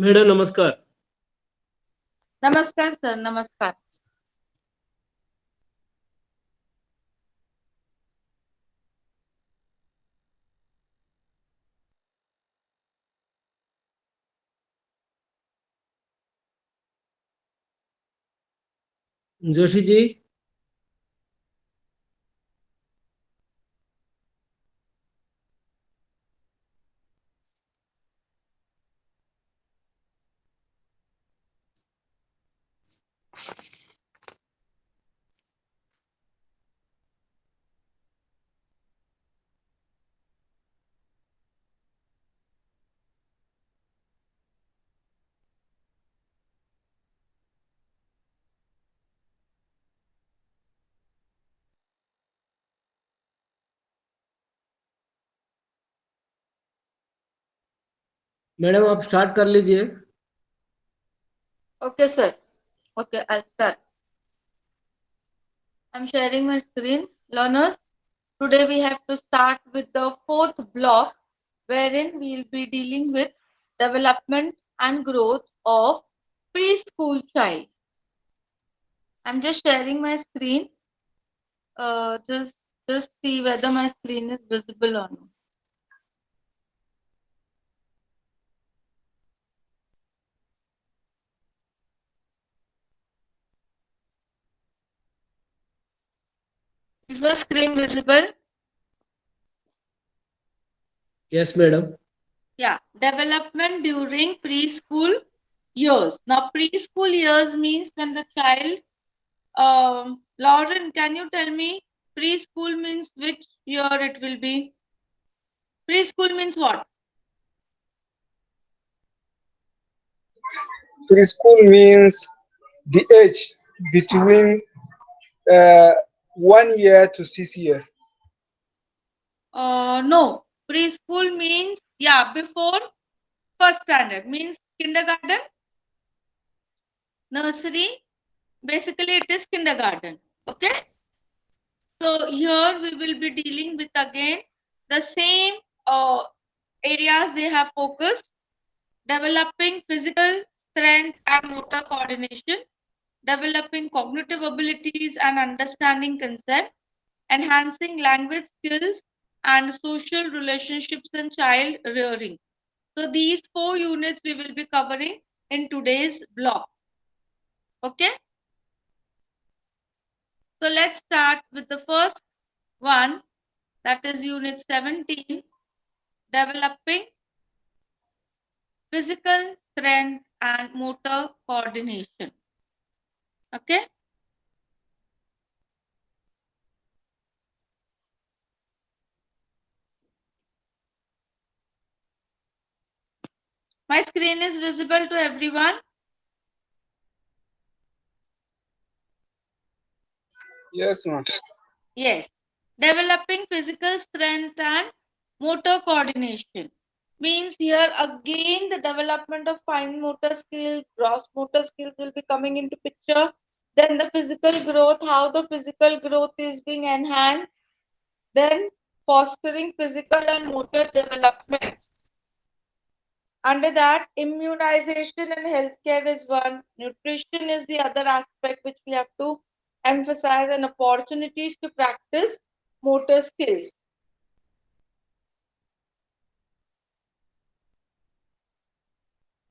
Madam नमस्कार. नमस्कार sir, नमस्कार. जोशी जी. मैडम आप स्टार्ट कर लीजिए. Okay, sir. Okay, I'll start. I'm sharing my screen. Learners, today we have to start with the fourth block, wherein we'll be dealing with development and growth of preschool child. I'm just sharing my screen. Just see whether my screen is visible or not. Is my screen visible? Yes madam. Yeah, development during preschool years. Now, preschool years means when the child. Lauren, can you tell me preschool means which year it will be? Preschool means what? Preschool means the age between 1 year to 6 years. No. Preschool means, before first standard means kindergarten, nursery. Basically, it is kindergarten. Okay. So here we will be dealing with again the same areas they have focused: developing physical strength and motor coordination, developing cognitive abilities and understanding consent, enhancing language skills and social relationships in child rearing. So these 4 units we will be covering in today's block. Okay. So let's start with the first one, that is unit 17, developing physical strength and motor coordination. Okay. My screen is visible to everyone. Yes, ma'am. Yes. Developing physical strength and motor coordination means here again the development of fine motor skills, gross motor skills will be coming into picture. Then the physical growth, how the physical growth is being enhanced. Then fostering physical and motor development. Under that, immunization and healthcare is one. Nutrition is the other aspect which we have to emphasize, and opportunities to practice motor skills.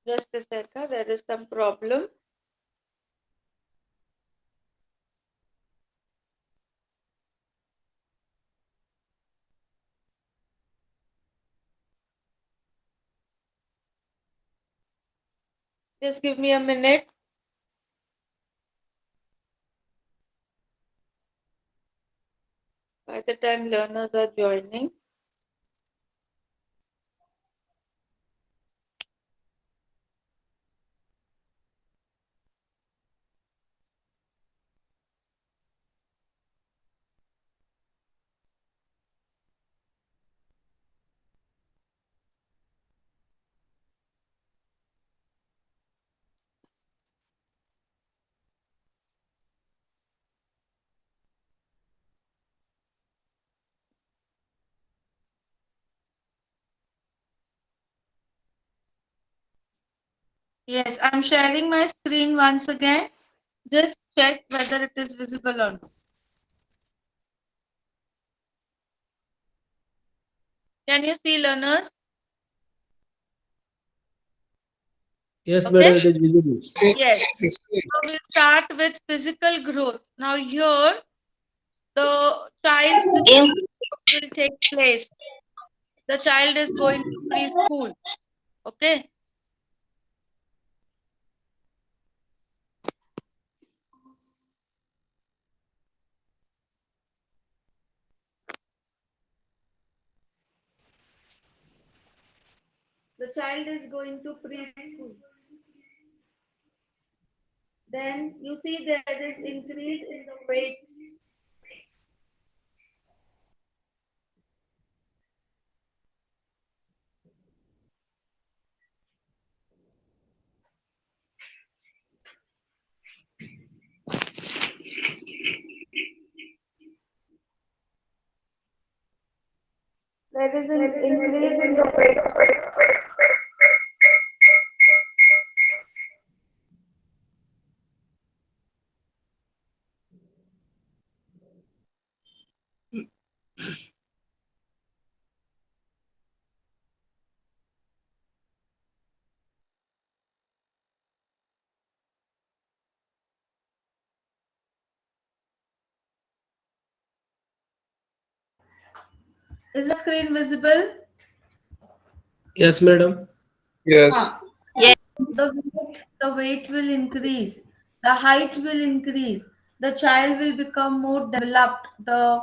Just a second, there is some problem. Just give me a minute. By the time learners are joining. Yes, I'm sharing my screen once again. Just check whether it is visible or not. Can you see, learners? Yes, Okay. madam, it is visible. Yes. Yes. So we'll start with physical growth. Now here the child's physical In, growth will take place. The child is going to preschool. Okay. The child is going to preschool. Then you see there is increase in the weight. There is an increase in the weight. Is my screen visible? Yes, madam. Yes. yes, The weight will increase, the height will increase, the child will become more developed, the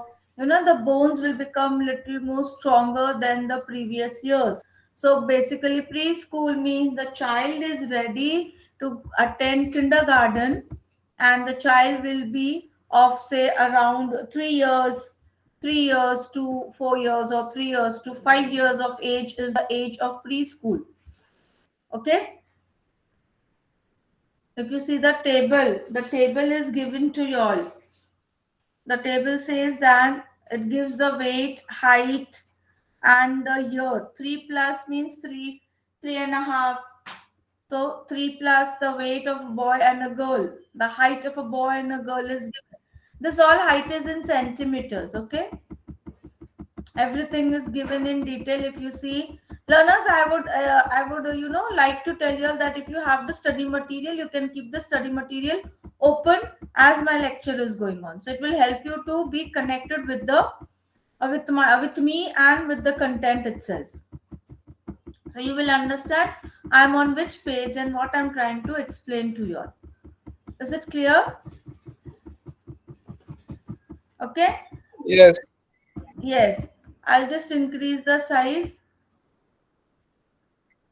bones will become little more stronger than the previous years. So basically preschool means the child is ready to attend kindergarten, and the child will be of say around 3 years, 3 years to 4 years, or 3 years to 5 years of age is the age of preschool. Okay. If you see the table is given to you all. The table says that it gives the weight, height, and the year. 3+ means 3.5. So 3+ the weight of a boy and a girl. The height of a boy and a girl is given. This all height is in centimeters. Okay. Everything is given in detail. If you see, learners, I would like to tell you all that if you have the study material, you can keep the study material open as my lecture is going on, so it will help you to be connected with the with me and with the content itself, so you will understand I'm on which page and what I'm trying to explain to you all. Is it clear? Okay. Yes. Yes, I'll just increase the size.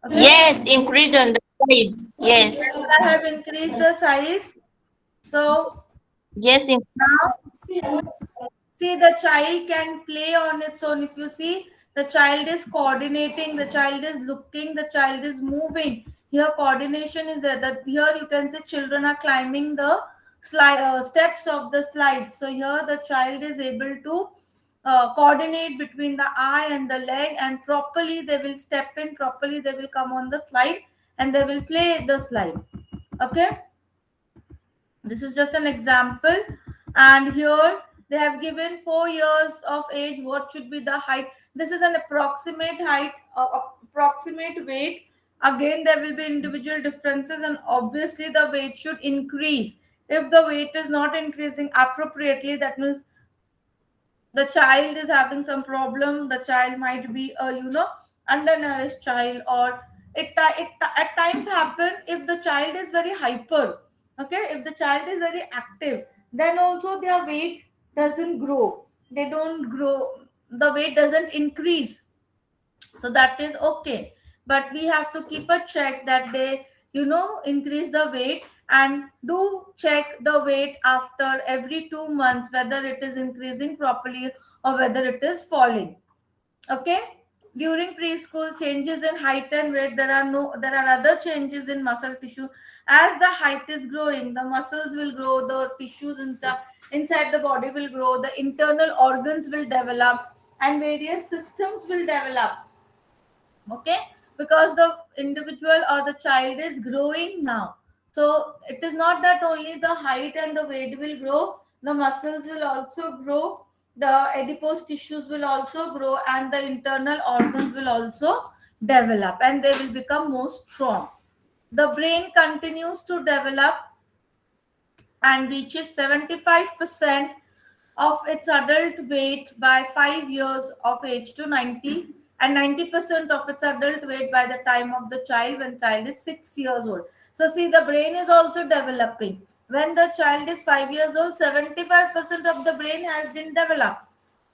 Okay. yes, increase on the size. Yes, I have increased the size. So yes, now, see, the child can play on its own. If you see, the child is coordinating, the child is looking, the child is moving. Here, coordination is there. That here you can see children are climbing the steps of the slide. So here the child is able to coordinate between the eye and the leg, and properly they will step in. Properly they will come on the slide, and they will play the slide. Okay. This is just an example, and here they have given 4 years of age what should be the height. This is an approximate height, approximate weight. Again there will be individual differences, and obviously the weight should increase. If the weight is not increasing appropriately, that means the child is having some problem. The child might be a undernourished child, or it at times happen if the child is very hyper. Okay, if the child is very active, then also their weight doesn't grow. They don't grow. The weight doesn't increase, so that is okay, but we have to keep a check that they increase the weight, and do check the weight after every 2 months whether it is increasing properly or whether it is falling. Okay. During preschool, changes in height and weight, there are other changes in muscle tissue. As the height is growing, the muscles will grow, the tissues inside the body will grow, the internal organs will develop, and various systems will develop. Okay. because the individual or the child is growing now. So it is not that only the height and the weight will grow, the muscles will also grow, the adipose tissues will also grow, and the internal organs will also develop, and they will become more strong. The brain continues to develop and reaches 75% of its adult weight by 5 years of age to 90, and 90% of its adult weight by the time of the child when child is 6 years old. So see, the brain is also developing. When the child is 5 years old, 75% of the brain has been developed,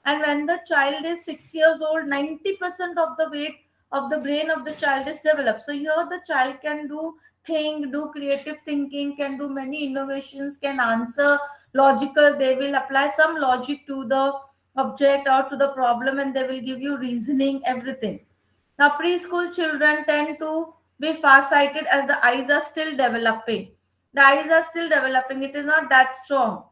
and when the child is 6 years old, 90% of the weight of the brain of the child is developed. So here the child can do creative thinking, can do many innovations, can answer logical, they will apply some logic to the object or to the problem, and they will give you reasoning, everything. Now preschool children tend to be far sighted as the eyes are still developing. The eyes are still developing, it is not that strong.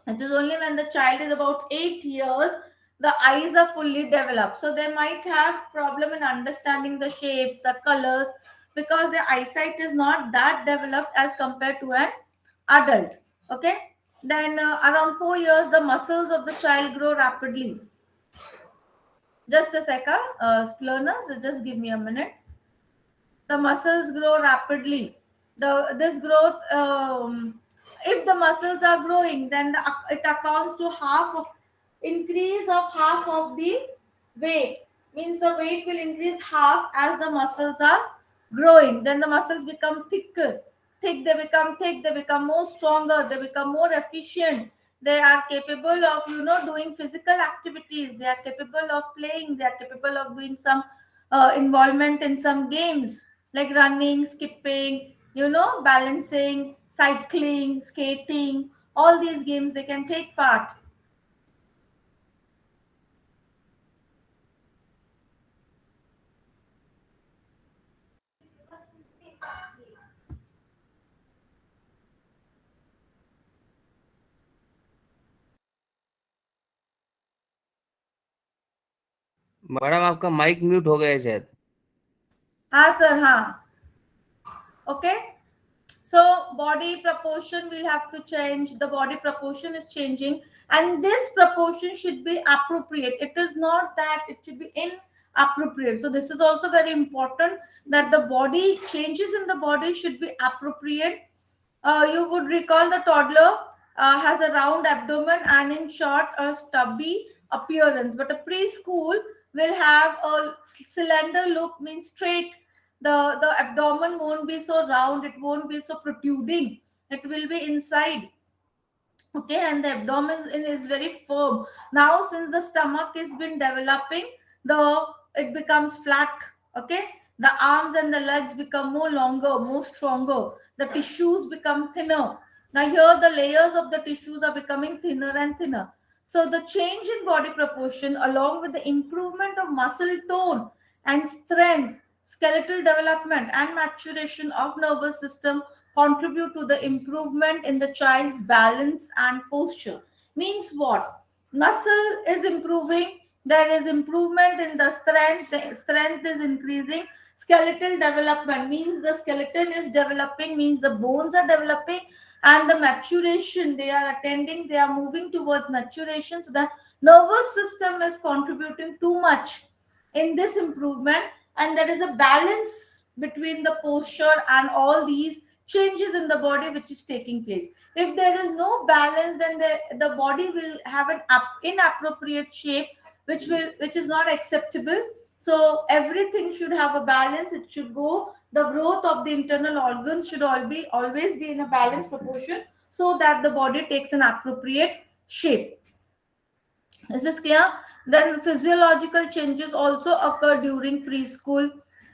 It is only when the child is about 8 years the eyes are fully developed. So they might have problem in understanding the shapes, the colors, because their eyesight is not that developed as compared to an adult. Okay. Then around 4 years the muscles of the child grow rapidly. Just a second, learners, just give me a minute. The muscles grow rapidly. This growth, if the muscles are growing, then it accounts to half of increase of half of the weight. Means the weight will increase half as the muscles are growing. Then the muscles become thicker. Thick, they become more stronger, they become more efficient. They are capable of doing physical activities, they are capable of playing, they are capable of doing some involvement in some games like running, skipping, balancing, cycling, skating. All these games they can take part. Madam आपका mic mute हो गया है शायद। हाँ sir, हाँ। Okay. So body proportion will have to change. The body proportion is changing, and this proportion should be appropriate. It is not that it should be inappropriate. So this is also very important, that the body changes in the body should be appropriate. You would recall the toddler has a round abdomen and in short a stubby appearance, but a preschool will have a cylinder look, means straight. The abdomen won't be so round, it won't be so protruding, it will be inside. Okay, and the abdomen is very firm. Now since the stomach has been developing, the it becomes flat. Okay, the arms and the legs become more longer, more stronger, the tissues become thinner. Now here the layers of the tissues are becoming thinner and thinner. So the change in body proportion along with the improvement of muscle tone and strength, skeletal development and maturation of nervous system contribute to the improvement in the child's balance and posture. Means what? Muscle is improving, there is improvement in the strength is increasing. Skeletal development means the skeleton is developing, means the bones are developing, and the maturation they are attending, they are moving towards maturation. So the nervous system is contributing too much in this improvement, and there is a balance between the posture and all these changes in the body which is taking place. If there is no balance, then the body will have an inappropriate shape, which is not acceptable. So everything should have a balance, it should go, the growth of the internal organs should always be in a balanced proportion, so that the body takes an appropriate shape. Is this clear? Then physiological changes also occur during preschool,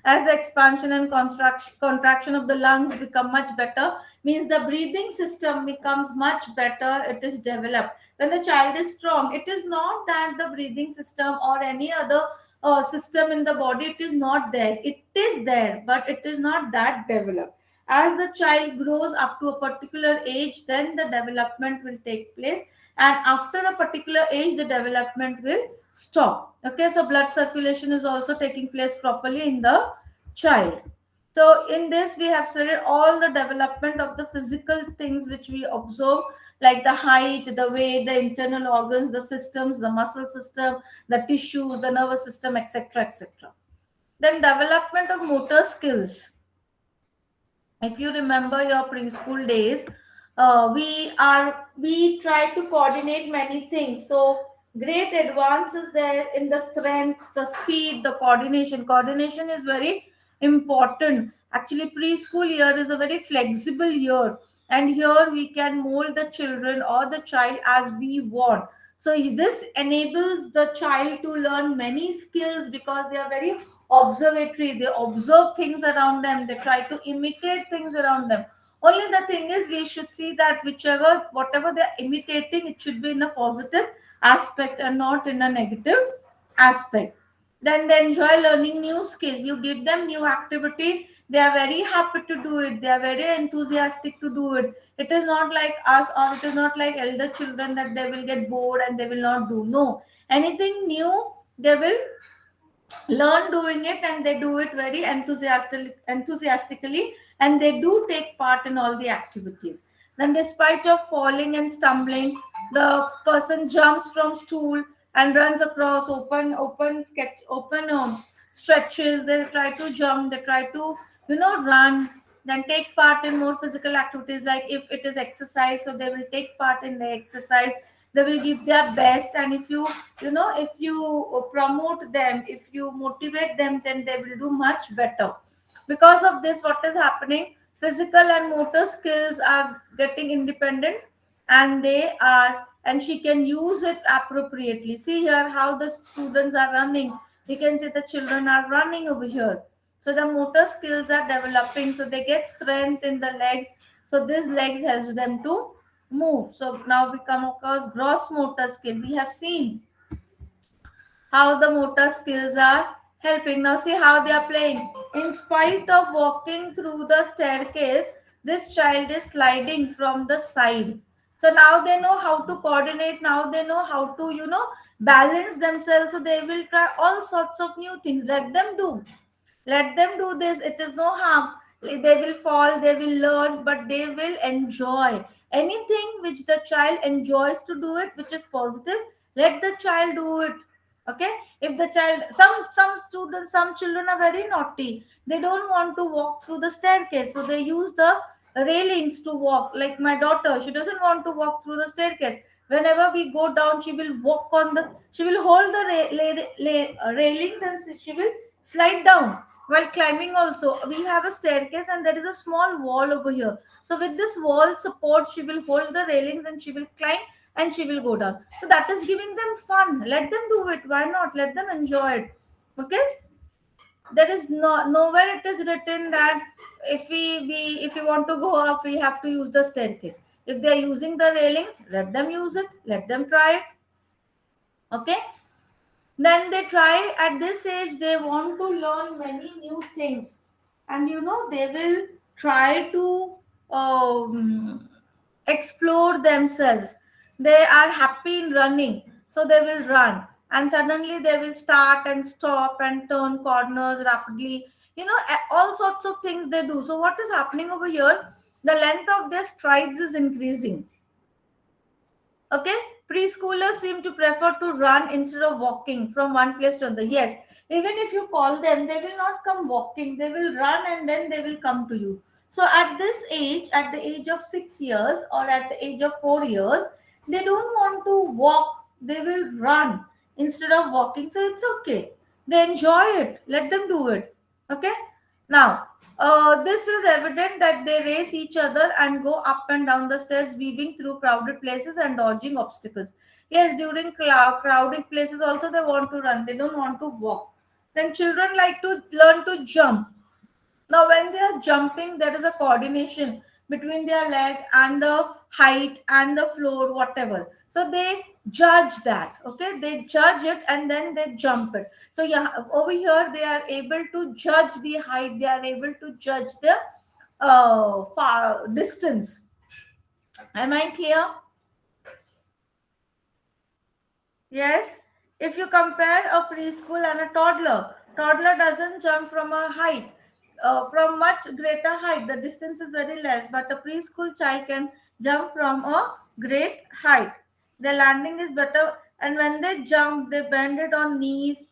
as the expansion and contraction of the lungs become much better. Means the breathing system becomes much better. It is developed when the child is strong. It is not that the breathing system or any other system in the body, it is not there. It is there, but it is not that developed. As the child grows up to a particular age, then the development will take place, and after a particular age the development will stop. Okay, so blood circulation is also taking place properly in the child. So in this we have studied all the development of the physical things which we observe, like the height, the weight, the internal organs, the systems, the muscle system, the tissues, the nervous system, etc., etc. Then development of motor skills. If you remember your preschool days, we try to coordinate many things. So great advances there in the strength, the speed, the coordination is very important. Actually, preschool year is a very flexible year, and here we can mold the children or the child as we want. So this enables the child to learn many skills because they are very observatory. They observe things around them, they try to imitate things around them. Only the thing is, we should see that whichever whatever they're imitating, it should be in a positive aspect and not in a negative aspect. Then they enjoy learning new skill. You give them new activity, they are very happy to do it, they are very enthusiastic to do it. It is not like us, or it is not like elder children that they will get bored and they will not do. No, anything new they will learn doing it, and they do it very enthusiastically, and they do take part in all the activities. Then despite of falling and stumbling, the person jumps from stool and runs across open stretches. They try to jump, they try to run, then take part in more physical activities. Like if it is exercise, so they will take part in the exercise, they will give their best. And if you promote them, if you motivate them, then they will do much better. Because of this, what is happening, physical and motor skills are getting independent, and she can use it appropriately. See here how the students are running. We can say the children are running over here. So the motor skills are developing, so they get strength in the legs. So this legs helps them to move. So now we come across gross motor skill. We have seen how the motor skills are helping. Now see how they are playing. In spite of walking through the staircase, this child is sliding from the side. So now they know how to coordinate. Now they know how to, balance themselves. So they will try all sorts of new things. Let them do this. It is no harm. They will fall, they will learn, but they will enjoy anything which the child enjoys to do it, which is positive. Let the child do it. Okay. If the child, some students, some children are very naughty, they don't want to walk through the staircase, so they use the railings to walk. Like my daughter, she doesn't want to walk through the staircase. Whenever we go down, she will hold the railings, and she will slide down. While climbing also, we have a staircase and there is a small wall over here. So with this wall support, she will hold the railings and she will climb, and she will go down. So that is giving them fun. Let them do it. Why not? Let them enjoy it. Okay. There is nowhere it is written that if we want to go up, we have to use the staircase. If they are using the railings, let them use it. Let them try it. Okay. Then they try, at this age they want to learn many new things, and they will try to explore themselves. They are happy in running, so they will run, and suddenly they will start and stop and turn corners rapidly. All sorts of things they do. So what is happening over here, the length of their strides is increasing. Okay, preschoolers seem to prefer to run instead of walking from one place to another. Yes, even if you call them, they will not come walking, they will run and then they will come to you. So at this age, at the age of 6 years or at the age of 4 years, they don't want to walk, they will run instead of walking. So it's okay, they enjoy it, let them do it. Okay. Now, this is evident that they race each other and go up and down the stairs, weaving through crowded places and dodging obstacles. Yes, during crowded places also they want to run, they don't want to walk. Then children like to learn to jump. Now, when they are jumping, there is a coordination between their leg and the height and the floor, whatever. So they judge that. Okay, they judge it and then they jump it. So yeah, over here they are able to judge the height. They are able to judge the far distance. Am I clear? Yes. If you compare a preschool and a toddler, toddler doesn't jump from a height. from much greater height. The distance is very less, but a preschool child can jump from a great height. Their landing is better, and when they jump, they bend it on knees.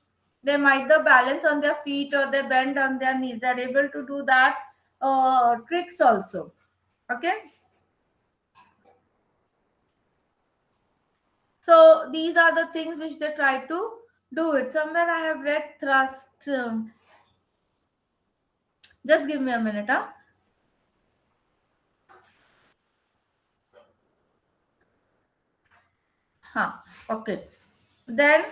They might the balance on their feet or they bend on their knees. They're able to do that tricks also. Okay. So these are the things which they try to do it. Somewhere I have read thrust. Just give me a minute, huh? Huh. Okay. Then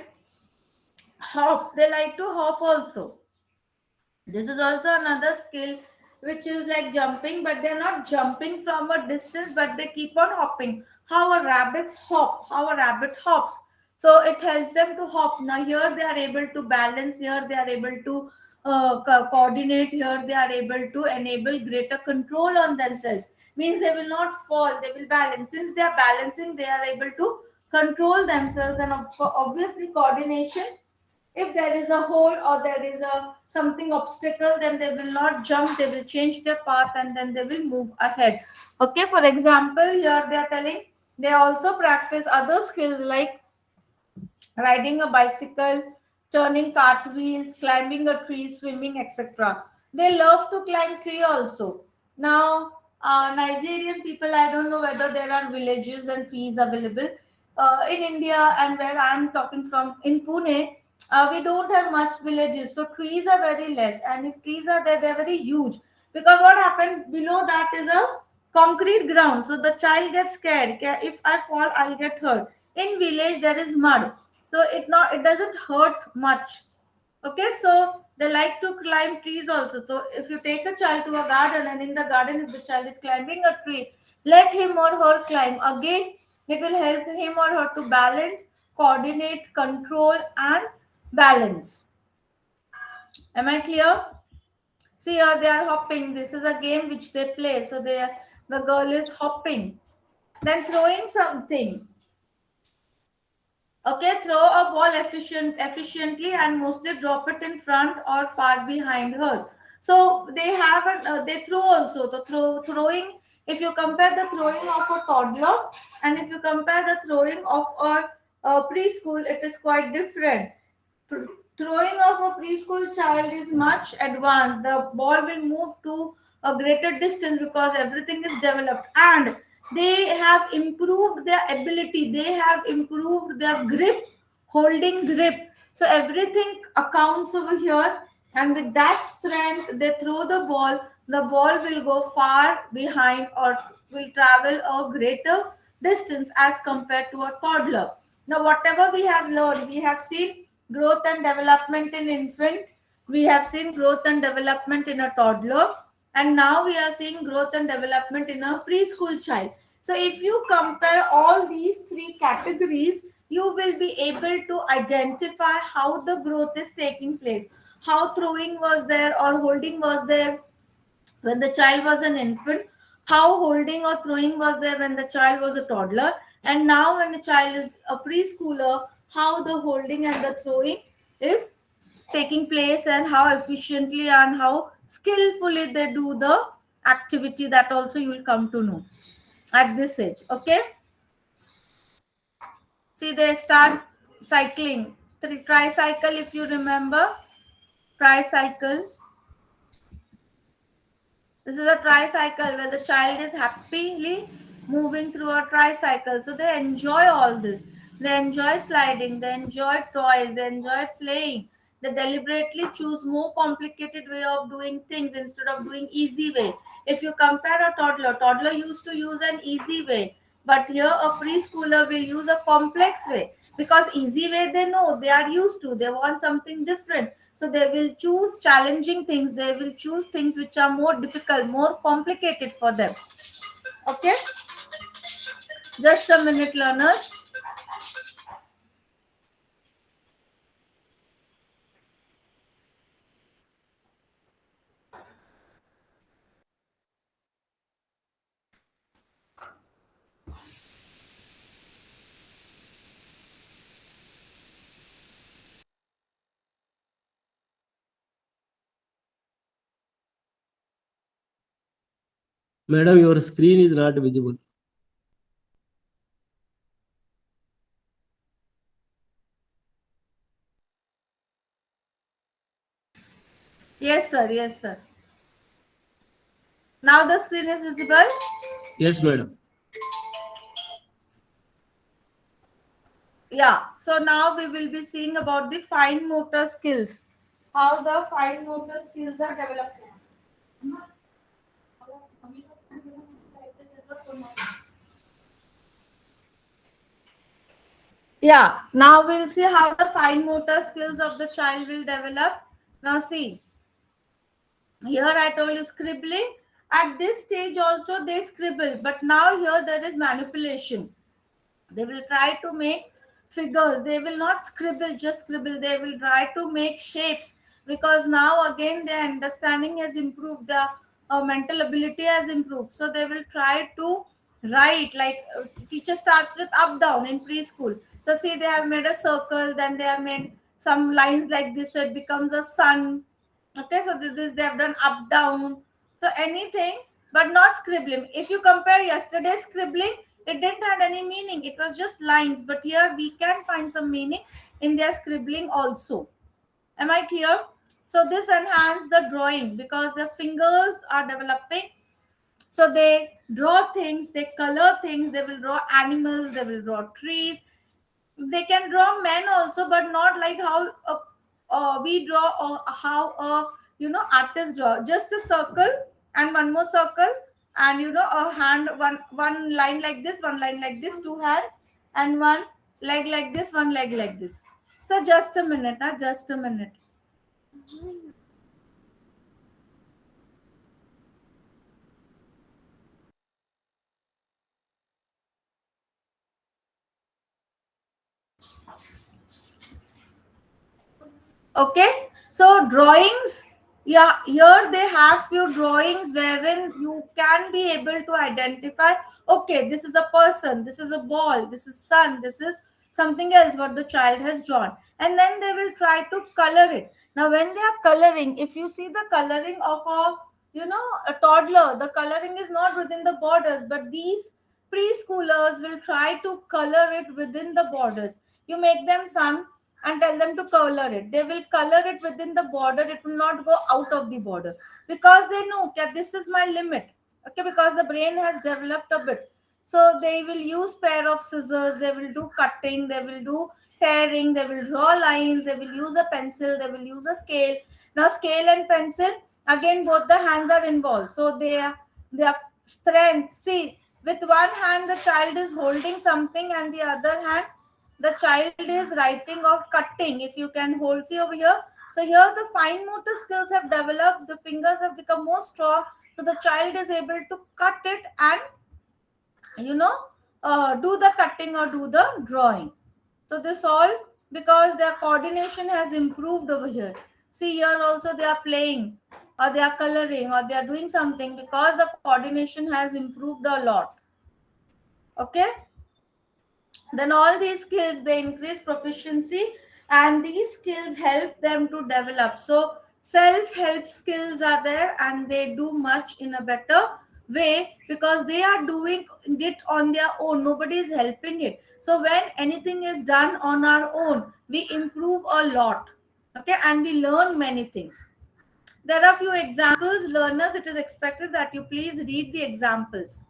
hop. They like to hop also. This is also another skill which is like jumping, but they're not jumping from a distance, but they keep on hopping. How a rabbit hop, how a rabbit hops. So it helps them to hop. Now here they are able to balance, here they are able to coordinate, here they are able to enable greater control on themselves. Means they will not fall, they will balance. Since they are balancing, they are able to control themselves, and obviously coordination. If there is a hole or there is a something obstacle, then they will not jump, they will change their path and then they will move ahead. Okay, for example, here they are telling they also practice other skills like riding a bicycle, turning cartwheels, climbing a tree, swimming, etc. They love to climb tree also. Now, Nigerian people, I don't know whether there are villages and trees available in India, and where I'm talking from in Pune. We don't have much villages, so trees are very less. And if trees are there, they're very huge. Because what happened below that is a concrete ground, so the child gets scared. If I fall, I'll get hurt. In village, there is mud, so it doesn't hurt much. Okay, so they like to climb trees also. So if you take a child to a garden, and in the garden if the child is climbing a tree, let him or her climb. Again, it will help him or her to balance, coordinate, control, and balance. Am I clear? See here they are hopping. This is a game which they play. So the girl is hopping, then throwing something. Okay, throw a ball efficiently and mostly drop it in front or far behind her. So they have they throw also. The throwing. If you compare the throwing of a toddler and if you compare the throwing of a preschool, it is quite different. Throwing of a preschool child is much advanced. The ball will move to a greater distance because everything is developed, and they have improved their ability, they have improved their grip, holding grip. So everything accounts over here, and with that strength they throw the ball will go far behind or will travel a greater distance as compared to a toddler. Now whatever we have learned, we have seen growth and development in infant, we have seen growth and development in a toddler, and now we are seeing growth and development in a preschool child. So if you compare all these three categories, you will be able to identify how the growth is taking place, how throwing was there or holding was there when the child was an infant, how holding or throwing was there when the child was a toddler, and now when the child is a preschooler, how the holding and the throwing is taking place and how efficiently and how skillfully they do the activity. That also you will come to know at this age. Okay, see they start cycling, tricycle, if you remember, tricycle. This is a tricycle where the child is happily moving through a tricycle. So they enjoy all this. They enjoy sliding, they enjoy toys, they enjoy playing. They deliberately choose more complicated way of doing things instead of doing easy way. If you compare a toddler used to use an easy way, but here a preschooler will use a complex way, because easy way they know, they are used to, they want something different, so they will choose challenging things, they will choose things which are more difficult, more complicated for them. Okay, just a minute, learners. Madam, your screen is not visible. Yes, sir. Yes, sir. Now the screen is visible. Yes, madam. Yeah. So now we will be seeing about the fine motor skills. How the fine motor skills are developed. Yeah. Now we'll see how the fine motor skills of the child will develop. Now see. Here I told you scribbling. At this stage also they scribble, but now here there is manipulation. They will try to make figures. They will not scribble, just scribble. They will try to make shapes, because now again their understanding has improved. Their mental ability has improved. So they will try to write, like teacher starts with up down in preschool. So see, they have made a circle, then they have made some lines like this, so it becomes a sun. Okay, so this they have done up down. So anything, but not scribbling. If you compare yesterday's scribbling, it didn't have any meaning. It was just lines. But here we can find some meaning in their scribbling also. Am I clear? So this enhances the drawing because the fingers are developing. So they draw things, they color things, they will draw animals, they will draw trees. They can draw men also, but not like how we draw, or how artists draw. Just a circle and one more circle, and a hand, one line like this, one line like this, two hands, and one leg like this, one leg like this. So just a minute, just a minute. Okay, so drawings, yeah, here they have few drawings wherein you can be able to identify, okay, this is a person, this is a ball, this is sun, this is something else what the child has drawn, and then they will try to color it. Now when they are coloring, if you see the coloring of a toddler, the coloring is not within the borders, but these preschoolers will try to color it within the borders. You make them sun and tell them to color it. They will color it within the border. It will not go out of the border, because they know that this is my limit. Okay, because the brain has developed a bit. So they will use pair of scissors. They will do cutting. They will do tearing. They will draw lines. They will use a pencil. They will use a scale. Now scale and pencil, again both the hands are involved. So their strength. See, with one hand the child is holding something, and the other hand the child is writing or cutting. If you can hold, see over here. So here the fine motor skills have developed, the fingers have become more strong, so the child is able to cut it and you know do the cutting or do the drawing. So this all because their coordination has improved over here. See, here also they are playing, or they are coloring, or they are doing something, because the coordination has improved a lot. Okay, then all these skills, they increase proficiency, and these skills help them to develop. So self help skills are there, and they do much in a better way, because they are doing it on their own. Nobody is helping it. So when anything is done on our own, we improve a lot. Okay, and we learn many things. There are few examples. Learners, it is expected that you please read the examples.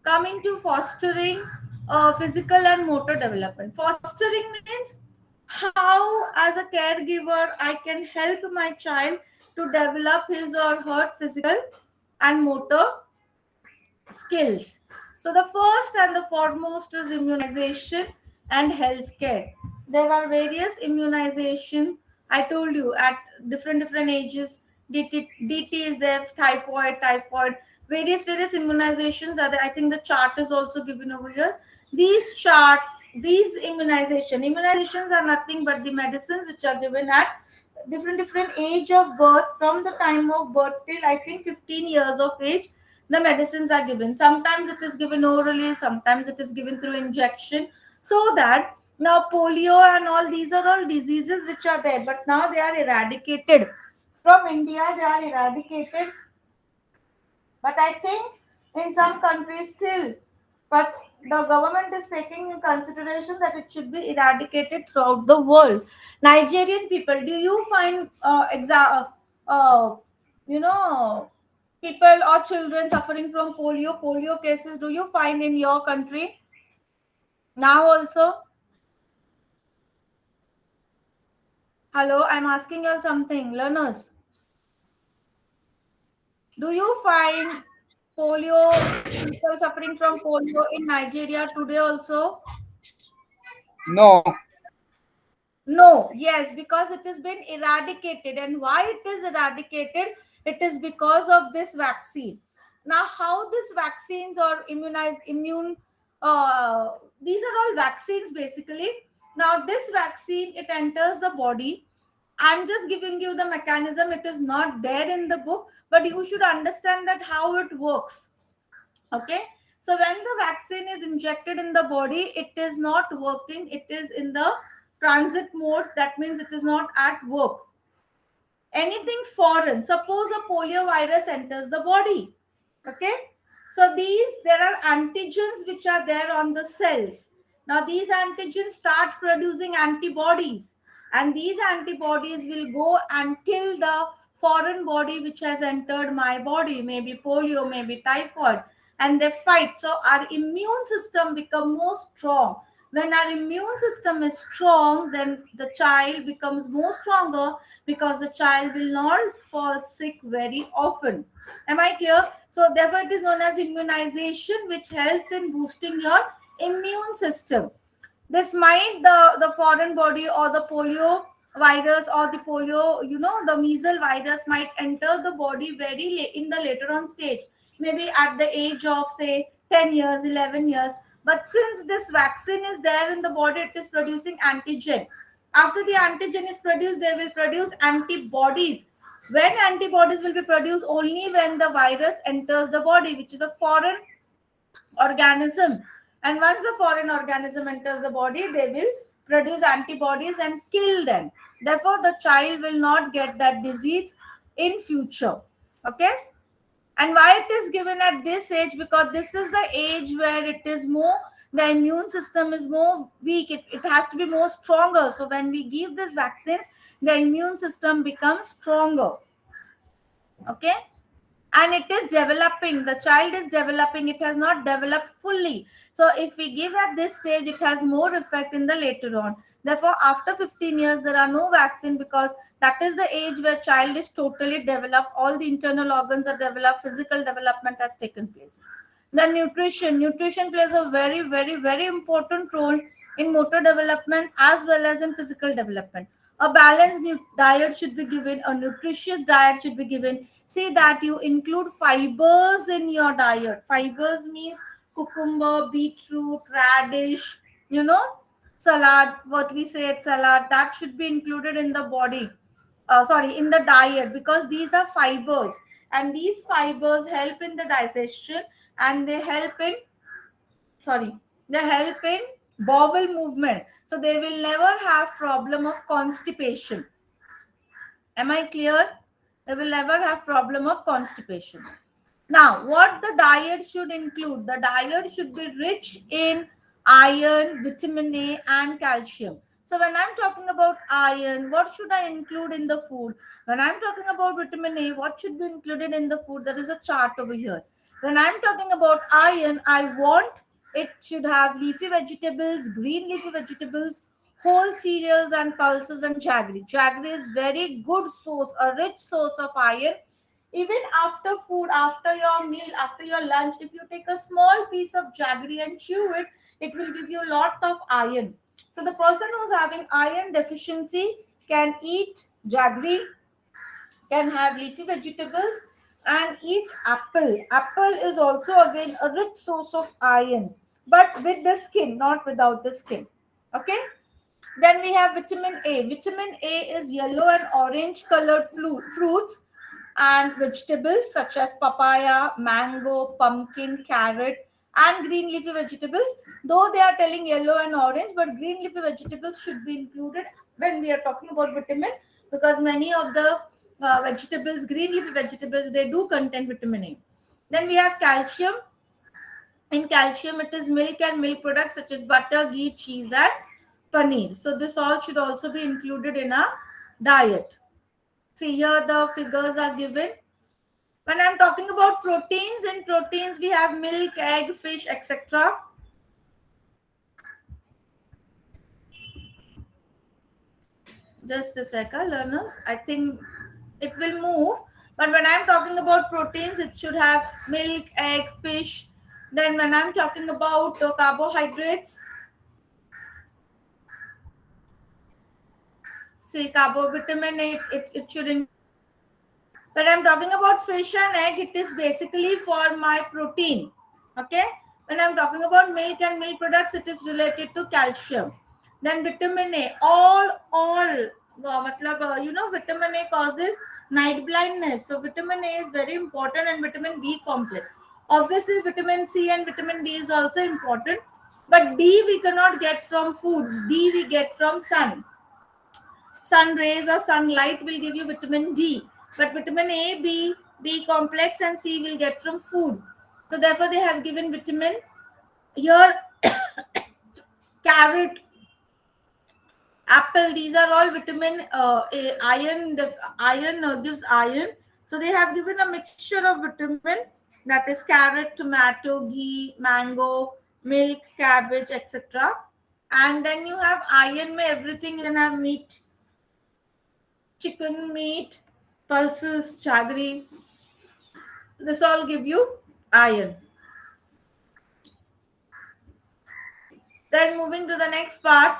Coming to fostering physical and motor development. Fostering means how, as a caregiver, I can help my child to develop his or her physical and motor skills. So the first and the foremost is immunization and healthcare. There are various immunization. I told you at different ages. DT is there, typhoid. Various immunizations are there. I think the chart is also given over here. These immunizations are nothing but the medicines which are given at different age of birth, from the time of birth till I think 15 years of age. The medicines are given. Sometimes it is given orally, sometimes it is given through injection. So that now polio and all, these are all diseases which are there, but now they are eradicated from India. They are eradicated, but I think In some countries still, but the government is taking in consideration that it should be eradicated throughout the world. Nigerian people, do you find you know people or children suffering from polio cases, do you find in your country now also? Hello, I'm asking you something, learners. Do you find polio, people suffering from polio in Nigeria today also? No. No, yes, because it has been eradicated. And why it is eradicated? It is because of this vaccine. Now, how these vaccines or immune, uh, these are all vaccines basically. Now, this vaccine, it enters the body. I'm just giving you the mechanism. It is not there in the book, but you should understand that how it works. Okay, so when the vaccine is injected in the body, it is not working, it is in the transit mode. That means it is not at work. Anything foreign, suppose a polio virus enters the body, okay, so there are antigens which are there on the cells. Now these antigens start producing antibodies, and these antibodies will go and kill the foreign body which has entered my body, maybe polio, maybe typhoid, and they fight. So our immune system become more strong. When our immune system is strong, then the child becomes more stronger, because the child will not fall sick very often. Am I clear? So therefore it is known as immunization, which helps in boosting your immune system. This might, the foreign body or the polio virus or the polio, the measles virus might enter the body very late in the later on stage, maybe at the age of say 10 years, 11 years. But since this vaccine is there in the body, it is producing antigen. After the antigen is produced, they will produce antibodies. When antibodies will be produced? Only when the virus enters the body, which is a foreign organism. And once the foreign organism enters the body, they will produce antibodies and kill them. Therefore, the child will not get that disease in future. Okay? And why it is given at this age? Because this is the age where it is more, the immune system is more weak, it has to be more stronger. So when we give these vaccines, the immune system becomes stronger. Okay, and it is developing, the child is developing, it has not developed fully. So if we give at this stage, it has more effect in the later on. Therefore after 15 years there are no vaccine, because that is the age where child is totally developed, all the internal organs are developed, physical development has taken place. The nutrition plays a very, very, very important role in motor development as well as in physical development. A balanced diet should be given, a nutritious diet should be given. See that you include fibers in your diet. Fibers means cucumber, beetroot, radish, salad, what we say salad, that should be included in the body, in the diet, because these are fibers, and these fibers help in the digestion, and sorry they help in bowel movement, so they will never have problem of constipation. Am I clear? They will never have problem of constipation. Now, what the diet should include? The diet should be rich in iron, vitamin A, and calcium. So, when I'm talking about iron, what should I include in the food? When I'm talking about vitamin A, what should be included in the food? There is a chart over here. When I'm talking about iron, I want it should have leafy vegetables, green leafy vegetables, whole cereals and pulses, and jaggery. Jaggery is very good source, a rich source of iron. Even after food, after your meal, after your lunch, if you take a small piece of jaggery and chew it, it will give you a lot of iron. So the person who's having iron deficiency can eat jaggery, can have leafy vegetables, and eat apple. Apple is also again a rich source of iron, but with the skin, not without the skin. Okay, then we have vitamin A. Vitamin A is yellow and orange colored fruits and vegetables such as papaya, mango, pumpkin, carrot, and green leafy vegetables. Though they are telling yellow and orange, but green leafy vegetables should be included when we are talking about vitamin, because many of the vegetables, green leafy vegetables, they do contain vitamin A. Then we have calcium. In calcium, it is milk and milk products such as butter, ghee, cheese, and paneer. So this all should also be included in our diet. See, here the figures are given. When I'm talking about proteins, in proteins we have milk, egg, fish, etc. Just a second, learners. I think it will move. But when I'm talking about proteins, it should have milk, egg, fish. Then when I'm talking about carbohydrates, see, vitamin A, it should include. When I'm talking about fish and egg, it is basically for my protein. Okay. When I'm talking about milk and milk products, it is related to calcium. Then vitamin A, vitamin A causes night blindness. So vitamin A is very important, and vitamin B complex. Obviously, vitamin C and vitamin D is also important. But D we cannot get from food. D we get from sun. Sun rays or sunlight will give you vitamin D. But vitamin A, B complex, and C will get from food. So therefore, they have given vitamin here. Carrot, apple, these are all vitamin iron. Iron gives iron. So they have given a mixture of vitamin, that is carrot, tomato, ghee, mango, milk, cabbage, etc. And then you have iron. Everything you can have meat, chicken, meat, pulses, jaggery. This all give you iron. Then moving to the next part.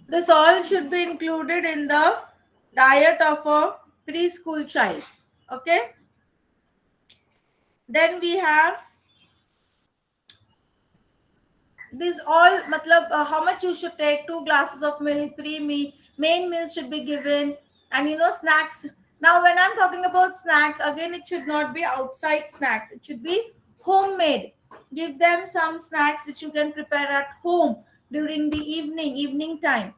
This all should be included in the diet of a preschool child. Okay. Then we have this all, how much you should take: 2 glasses of milk, 3 main meals should be given, and snacks. Now, when I'm talking about snacks, again, it should not be outside snacks. It should be homemade. Give them some snacks which you can prepare at home during the evening time.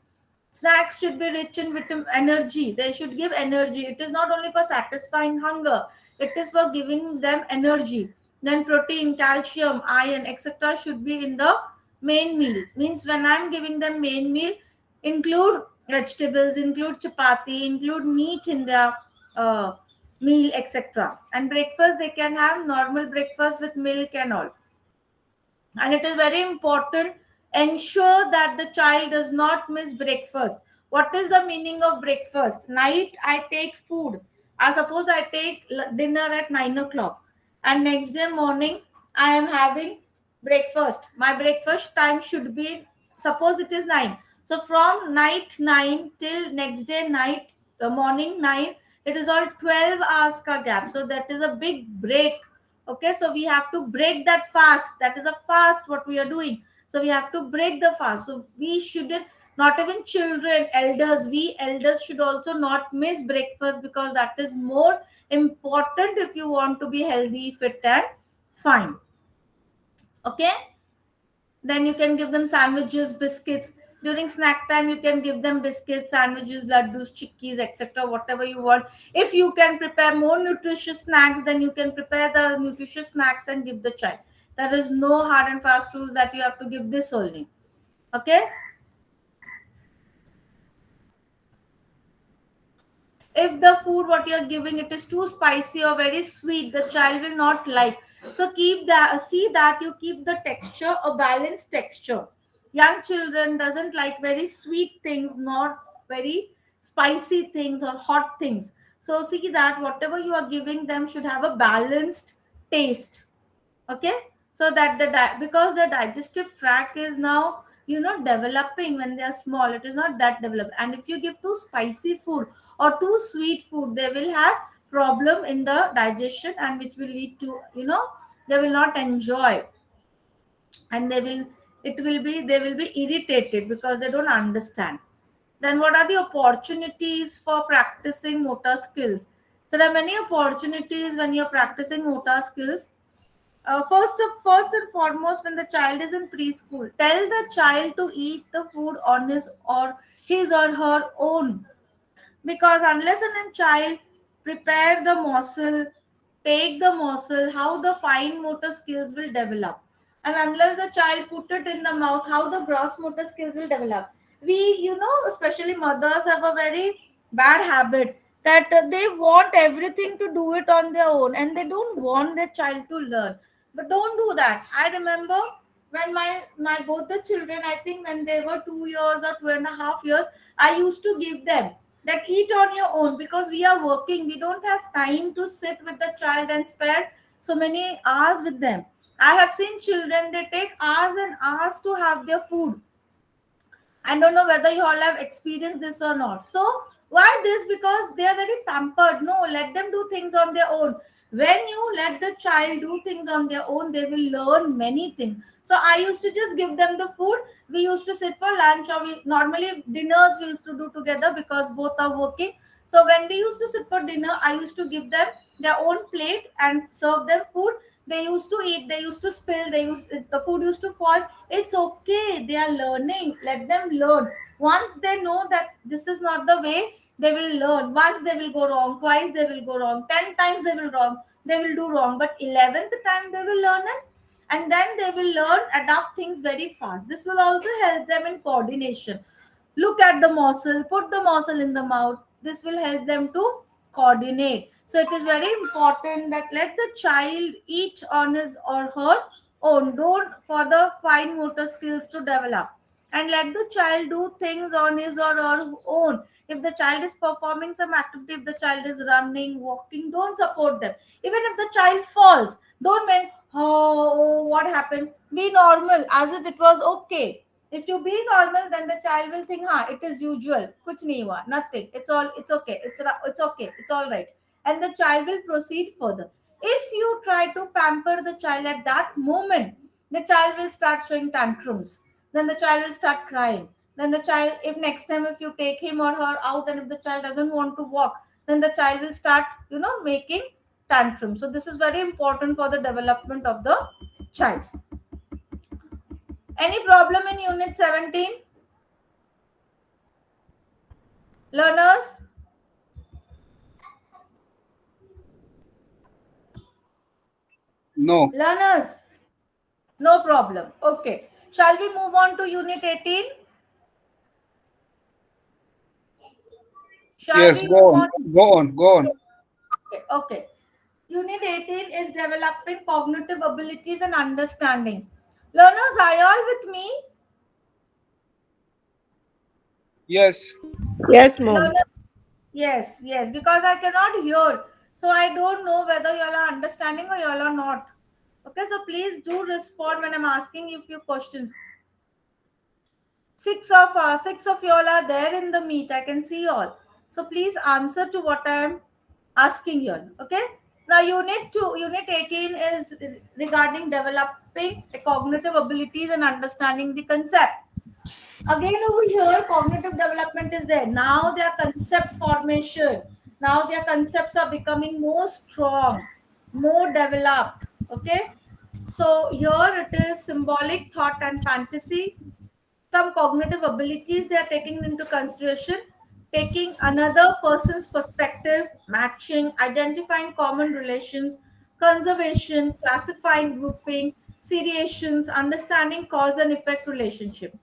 Snacks should be rich in vitamin energy. They should give energy. It is not only for satisfying hunger, it is for giving them energy. Then protein, calcium, iron, etc. should be in the main meal. Means when I'm giving them main meal, include vegetables, include chapati, include meat in their meal, etc. And breakfast, they can have normal breakfast with milk and all. And it is very important, ensure that the child does not miss breakfast. What is the meaning of breakfast? Night I take food. I suppose I take dinner at 9 o'clock, and next day morning I am having breakfast. My breakfast time should be, suppose it is 9, so from night 9 till next day night, the morning 9, it is all 12 hours ka gap. So that is a big break. Okay, so we have to break that fast. That is a fast what we are doing. So we have to break the fast. So we shouldn't, not even children, elders, we elders should also not miss breakfast, because that is more important if you want to be healthy, fit, and fine. Okay. Then you can give them sandwiches, biscuits. During snack time, you can give them biscuits, sandwiches, laddus, chikkis, etc. Whatever you want. If you can prepare more nutritious snacks, then you can prepare the nutritious snacks and give the child. There is no hard and fast rules that you have to give this only. Okay. If the food what you're giving, it is too spicy or very sweet, the child will not like. So keep that, see that you keep the texture a balanced texture. Young children doesn't like very sweet things, not very spicy things or hot things. So see that whatever you are giving them should have a balanced taste. Okay. So that because the digestive tract is now developing. When they are small, it is not that developed, and if you give too spicy food or too sweet food, they will have problem in the digestion, and which will lead to they will not enjoy, and they will be irritated because they don't understand. Then what are the opportunities for practicing motor skills? There are many opportunities when you're practicing motor skills. First and foremost, when the child is in preschool, tell the child to eat the food on his or her own, because unless and a child prepare the morsel, take the morsel, how the fine motor skills will develop, and unless the child put it in the mouth, how the gross motor skills will develop. We, especially mothers, have a very bad habit that they want everything to do it on their own, and they don't want their child to learn. But don't do that. I remember when my both the children, I think when they were 2 years or 2.5 years, I used to give them that eat on your own, because we are working, we don't have time to sit with the child and spare so many hours with them. I have seen children, they take hours and hours to have their food. I don't know whether you all have experienced this or not. So why this? Because they are very pampered. No, let them do things on their own. When you let the child do things on their own, they will learn many things. So I used to just give them the food. We used to sit for lunch, or we normally dinners we used to do together because both are working. So when we used to sit for dinner, I used to give them their own plate and serve them food. They used to eat, they used to spill, the food used to fall. It's okay, they are learning, let them learn. Once they know that this is not the way, they will learn. Once they will go wrong, twice they will go wrong, 10 times they will do wrong, but 11th time they will learn it, and then they will learn, adapt things very fast. This will also help them in coordination. Look at the morsel, put the morsel in the mouth. This will help them to coordinate. So it is very important that let the child eat on his or her own. Don't for the fine motor skills to develop. And let the child do things on his or her own. If the child is performing some activity, if the child is running, walking, don't support them. Even if the child falls, don't make, oh, what happened? Be normal as if it was okay. If you be normal, then the child will think, "Ha, it is usual. Kuch nahi hua, nothing. It's okay. It's okay. It's all right." And the child will proceed further. If you try to pamper the child at that moment, the child will start showing tantrums. Then the child will start crying. Then the child, if next time if you take him or her out, and if the child doesn't want to walk, then the child will start, making tantrums. So this is very important for the development of the child. Any problem in unit 17? Learners? No. Learners? No problem. Okay. Shall we move on to unit 18? Shall Yes, we go move on. on? Go on. Go on. Okay. Okay. Unit 18 is developing cognitive abilities and understanding. Learners, are you all with me? Yes. Yes, mom. Learners? Yes, yes, because I cannot hear. So I don't know whether you all are understanding or you all are not. Okay, so please do respond when I'm asking you few questions. Six of you all are there in the meet. I can see you all. So please answer to what I am asking you all. Okay. Now unit 18 is regarding developing cognitive abilities and understanding the concept. Again over here, cognitive development is there. Now their concept formation. Now their concepts are becoming more strong, more developed. Okay. So here it is symbolic thought and fantasy, some cognitive abilities they are taking into consideration, taking another person's perspective, matching, identifying common relations, conservation, classifying, grouping, seriations, understanding cause and effect relationship.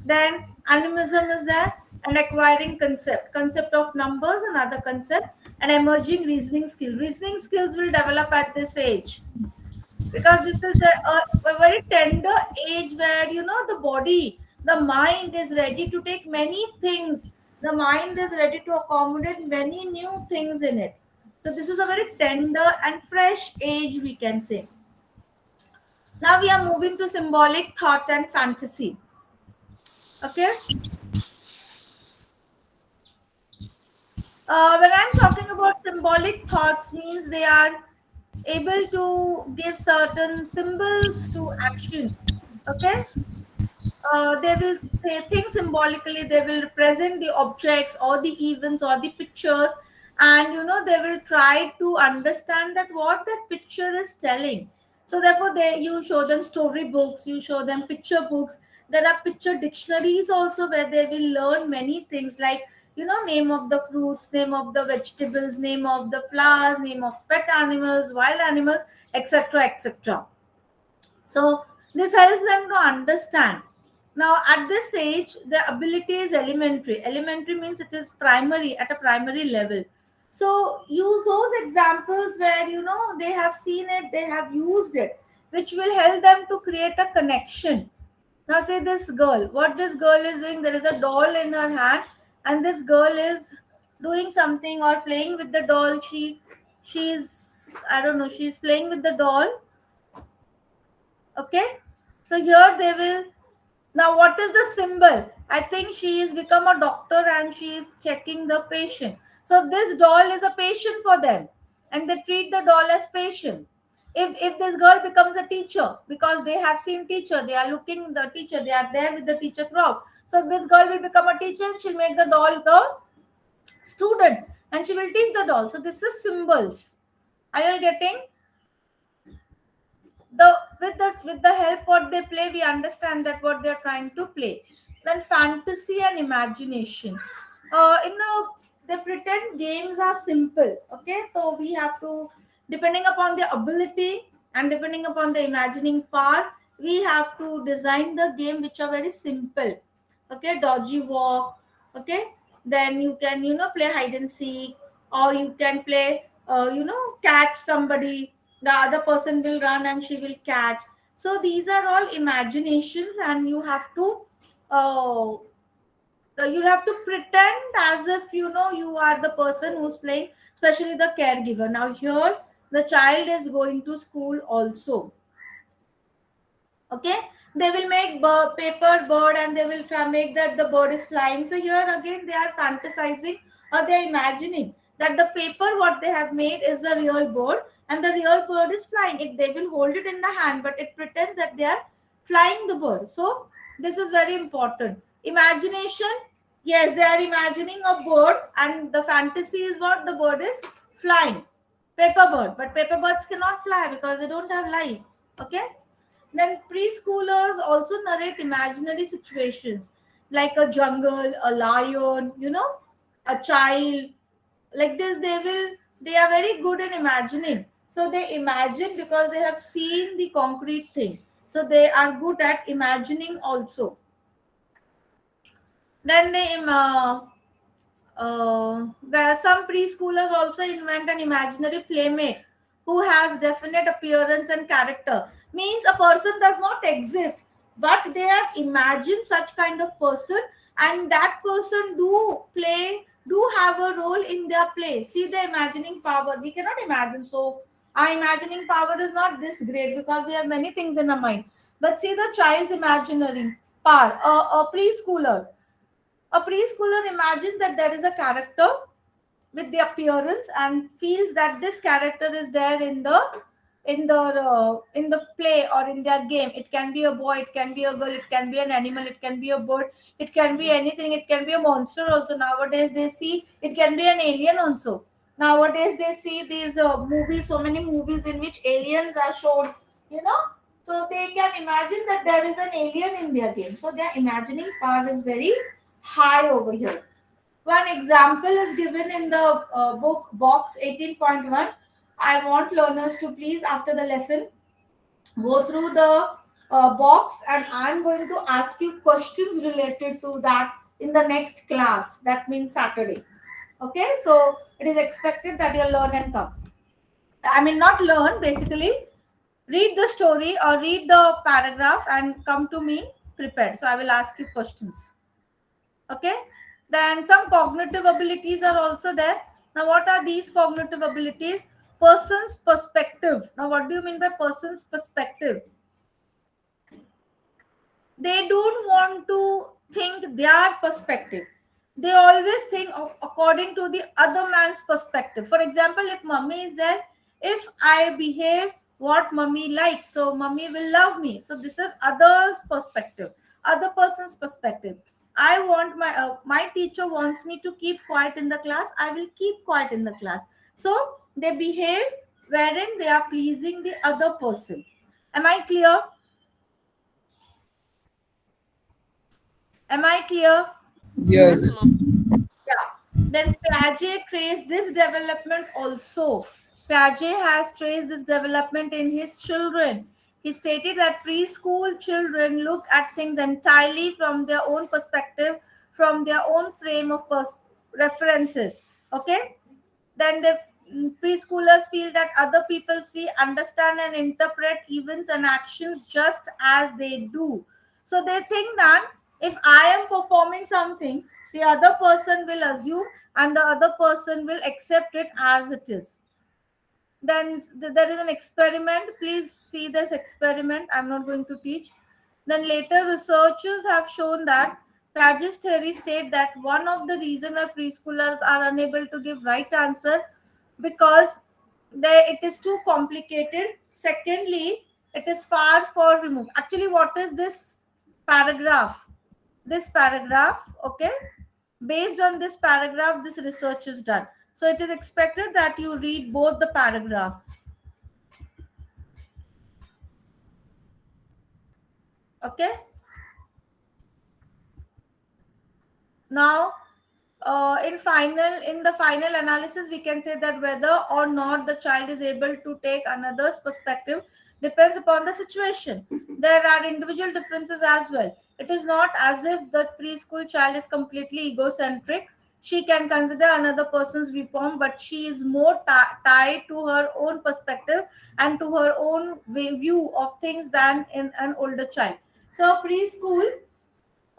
Then animism is there, and acquiring concept of numbers and other concept, and emerging reasoning skill. Reasoning skills will develop at this age, because this is a very tender age where the body, the mind is ready to take many things, the mind is ready to accommodate many new things in it. So this is a very tender and fresh age, we can say. Now we are moving to symbolic thought and fantasy. Okay. When I'm talking about symbolic thoughts, means they are able to give certain symbols to action. Okay. They will say think symbolically, they will represent the objects or the events or the pictures, and they will try to understand that what that picture is telling. So therefore, you show them story books, you show them picture books. There are picture dictionaries also where they will learn many things like, name of the fruits, name of the vegetables, name of the flowers, name of pet animals, wild animals, etc., etc. So this helps them to understand. Now at this age, the ability is elementary. Elementary means it is primary, at a primary level. So use those examples where they have seen it, they have used it, which will help them to create a connection. Now say this girl, what this girl is doing, there is a doll in her hand, and this girl is doing something or playing with the doll. She's, I don't know, she's playing with the doll. Okay, so here they will. Now what is the symbol? I think she is become a doctor and she is checking the patient. So this doll is a patient for them, and they treat the doll as patient. If this girl becomes a teacher, because they have seen teacher, they are looking the teacher, they are there with the teacher throughout. So this girl will become a teacher and she'll make the doll the student, and she will teach the doll. So this is symbols. Are you getting? With the help what they play, we understand that what they're trying to play. Then fantasy and imagination. They pretend games are simple. Okay, so we have to, depending upon the ability and depending upon the imagining part, we have to design the game which are very simple. Okay, dodgy walk. Okay, then you can play hide and seek, or you can play catch somebody, the other person will run and she will catch. So these are all imaginations, and uh, you have to pretend as if you are the person who's playing, especially the caregiver. Now here the child is going to school also. Okay, they will make paper bird, and they will try make that the bird is flying. So here again they are fantasizing, or they are imagining that the paper what they have made is a real bird, and the real bird is flying. They will hold it in the hand, but it pretends that they are flying the bird. So this is very important. Imagination, yes, they are imagining a bird, and the fantasy is what the bird is flying, paper bird. But paper birds cannot fly because they don't have life. Okay, then preschoolers also narrate imaginary situations like a jungle, a lion, a child. Like this, they are very good in imagining. So they imagine because they have seen the concrete thing. So they are good at imagining also. Then where some preschoolers also invent an imaginary playmate who has definite appearance and character. Means a person does not exist, but they have imagined such kind of person, and that person do have a role in their play. See the imagining power. We cannot imagine, so our imagining power is not this great because we have many things in our mind. But see the child's imaginary power. A preschooler imagines that there is a character with the appearance and feels that this character is there in the play or in their game. It can be a boy, it can be a girl, it can be an animal, it can be a bird, it can be anything, it can be a monster also. Nowadays they see it can be an alien also. Nowadays they see these movies, so many movies in which aliens are shown, you know so they can imagine that there is an alien in their game. So their imagining power is very high over here. One example is given in the book box 18.1. I want learners to please, after the lesson, go through the box, and I'm going to ask you questions related to that in the next class. That means Saturday. Okay, so it is expected that you'll learn and come. I mean, not learn, basically, read the story or read the paragraph and come to me prepared. So I will ask you questions. Okay, then some cognitive abilities are also there. Now what are these cognitive abilities? Person's perspective. Now what do you mean by person's perspective? They don't want to think their perspective. They always think according to the other man's perspective. For example, if mummy is there, if I behave what mummy likes, so mummy will love me. So this is others perspective, other person's perspective. I want my teacher wants me to keep quiet in the class, I will keep quiet in the class. So they behave wherein they are pleasing the other person. Am I clear? Am I clear? Yes. Yeah. Then Piaget traced this development also. Piaget has traced this development in his children. He stated that preschool children look at things entirely from their own perspective, from their own frame of references. Okay? Then the preschoolers feel that other people see, understand, and interpret events and actions just as they do. So they think that if I am performing something, the other person will assume and the other person will accept it as it is. Then there is an experiment. Please see this experiment. I'm not going to teach. Then later researchers have shown that Paget's theory state that one of the reason why preschoolers are unable to give right answer because it is too complicated. Secondly, it is far for removed. Actually, what is this paragraph? This paragraph, okay? Based on this paragraph, this research is done. So it is expected that you read both the paragraphs. Okay. Now, in the final analysis, we can say that whether or not the child is able to take another's perspective depends upon the situation. There are individual differences as well. It is not as if the preschool child is completely egocentric. She can consider another person's viewpoint, but she is more tied to her own perspective and to her own view of things than in an older child. So preschool,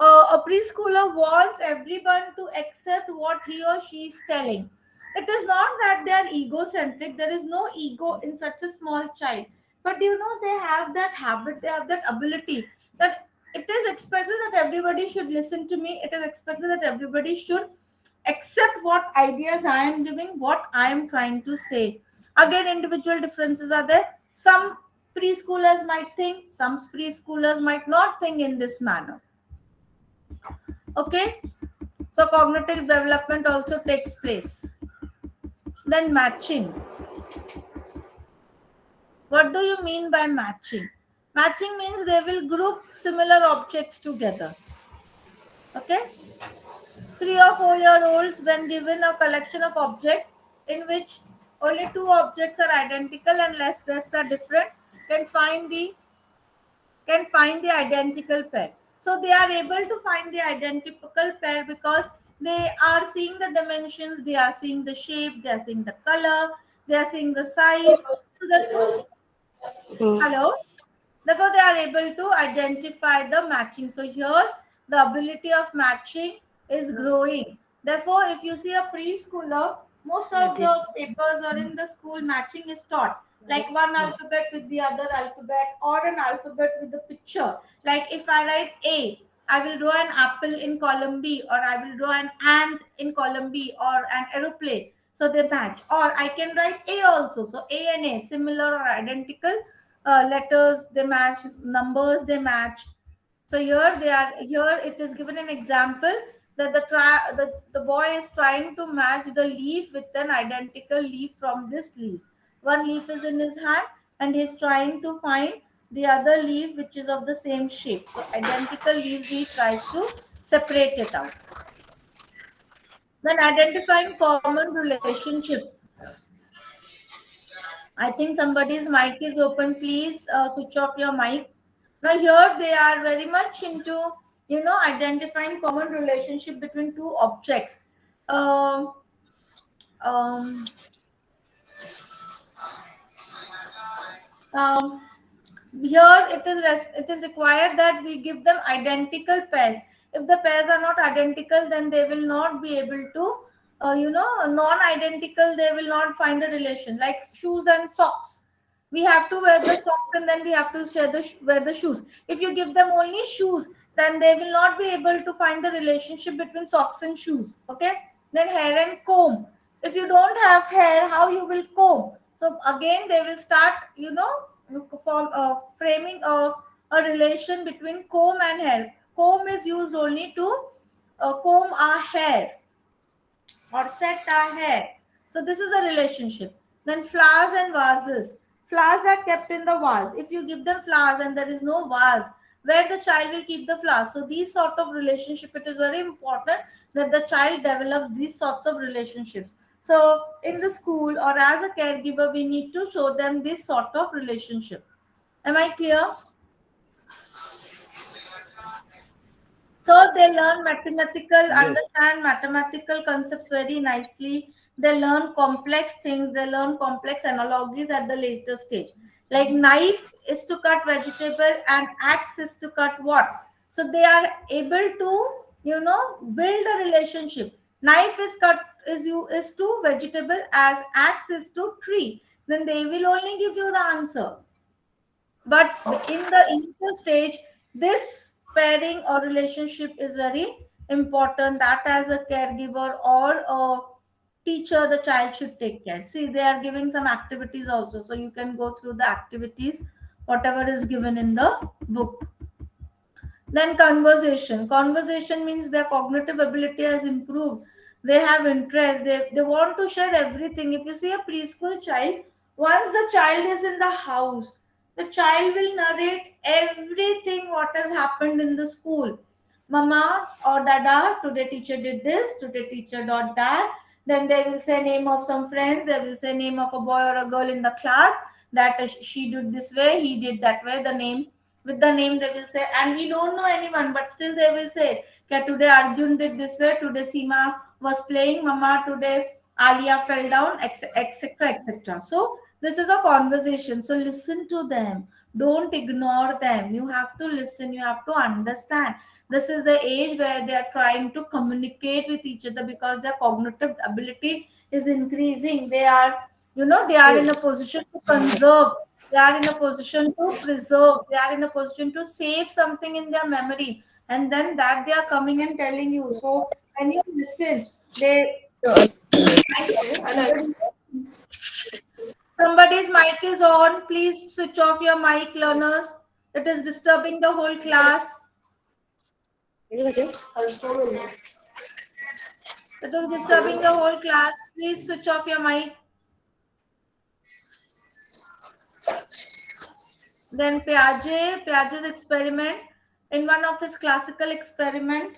a preschooler wants everyone to accept what he or she is telling. It is not that they are egocentric. There is no ego in such a small child. But they have that habit, they have that ability that it is expected that everybody should listen to me. It is expected that everybody should accept what ideas I am giving, what I am trying to say. Again, individual differences are there. Some preschoolers might think, some preschoolers might not think in this manner. Okay, so cognitive development also takes place. Then matching. What do you mean by matching? Matching means they will group similar objects together. Okay, 3 or 4-year-olds, when given a collection of objects in which only 2 objects are identical and rest are different, can find the identical pair. So they are able to find the identical pair because they are seeing the dimensions, they are seeing the shape, they are seeing the color, they are seeing the size. So therefore, hello. Therefore, they are able to identify the matching. So here, the ability of matching is growing. Therefore, if you see a preschooler, most of the papers or in the school, matching is taught. Like one alphabet with the other alphabet or an alphabet with the picture. Like if I write A, I will draw an apple in column B, or I will draw an ant in column B, or an aeroplane. So they match. Or I can write A also. So A and A, similar or identical. Letters they match, numbers they match. So here it is given an example that the boy is trying to match the leaf with an identical leaf from this leaf. One leaf is in his hand and he's trying to find the other leaf which is of the same shape. So identical leaves he tries to separate it out. Then identifying common relationship. I think somebody's mic is open. Please switch off your mic. Now here they are very much into identifying common relationship between two objects. Um, um, um, Here it is required that we give them identical pairs. If the pairs are not identical, then they will not be able to non-identical, they will not find a relation. Like shoes and socks, we have to wear the socks and then we have to wear the shoes. If you give them only shoes, then they will not be able to find the relationship between socks and shoes. Okay. Then hair and comb, if you don't have hair, how you will comb? So again they will start framing a relation between comb and hair. Comb is used only to comb our hair or set our hair. So this is a relationship. Then flowers and vases. Flowers are kept in the vase. If you give them flowers and there is no vase, where the child will keep the flowers? So these sort of relationship, it is very important that the child develops these sorts of relationships. So in the school or as a caregiver, we need to show them this sort of relationship. Am I clear? So they learn mathematical, Yes. understand mathematical concepts very nicely. They learn complex things. They learn complex analogies at the later stage. Like knife is to cut vegetable and axe is to cut what? So they are able to, build a relationship. Knife is cut is to vegetable as axe is to tree. Then they will only give you the answer. But in the initial stage, this pairing or relationship is very important, that as a caregiver or a teacher the child should take care. See, they are giving some activities also, so you can go through the activities whatever is given in the book. Then conversation means their cognitive ability has improved. They have interest, they want to share everything. If you see a preschool child, once the child is in the house, the child will narrate everything what has happened in the school. Mama or dada, today teacher did this, today teacher did that. Then they will say name of some friends, they will say name of a boy or a girl in the class, that she did this way, he did that way. The name, with the name they will say, and we don't know anyone, but still they will say, okay, today Arjun did this way, today Seema was playing, mama today Alia fell down, etc, etc. So this is a conversation, so listen to them, don't ignore them. You have to listen, you have to understand. This is the age where they are trying to communicate with each other, because their cognitive ability is increasing. They are, they are in a position to conserve, they are in a position to preserve, they are in a position to save something in their memory, and then that they are coming and telling you. So when you listen, they somebody's mic is on, please switch off your mic, learners. It is disturbing the whole class. It is disturbing the whole class. Please switch off your mic. Then Piaget's experiment. In one of his classical experiment,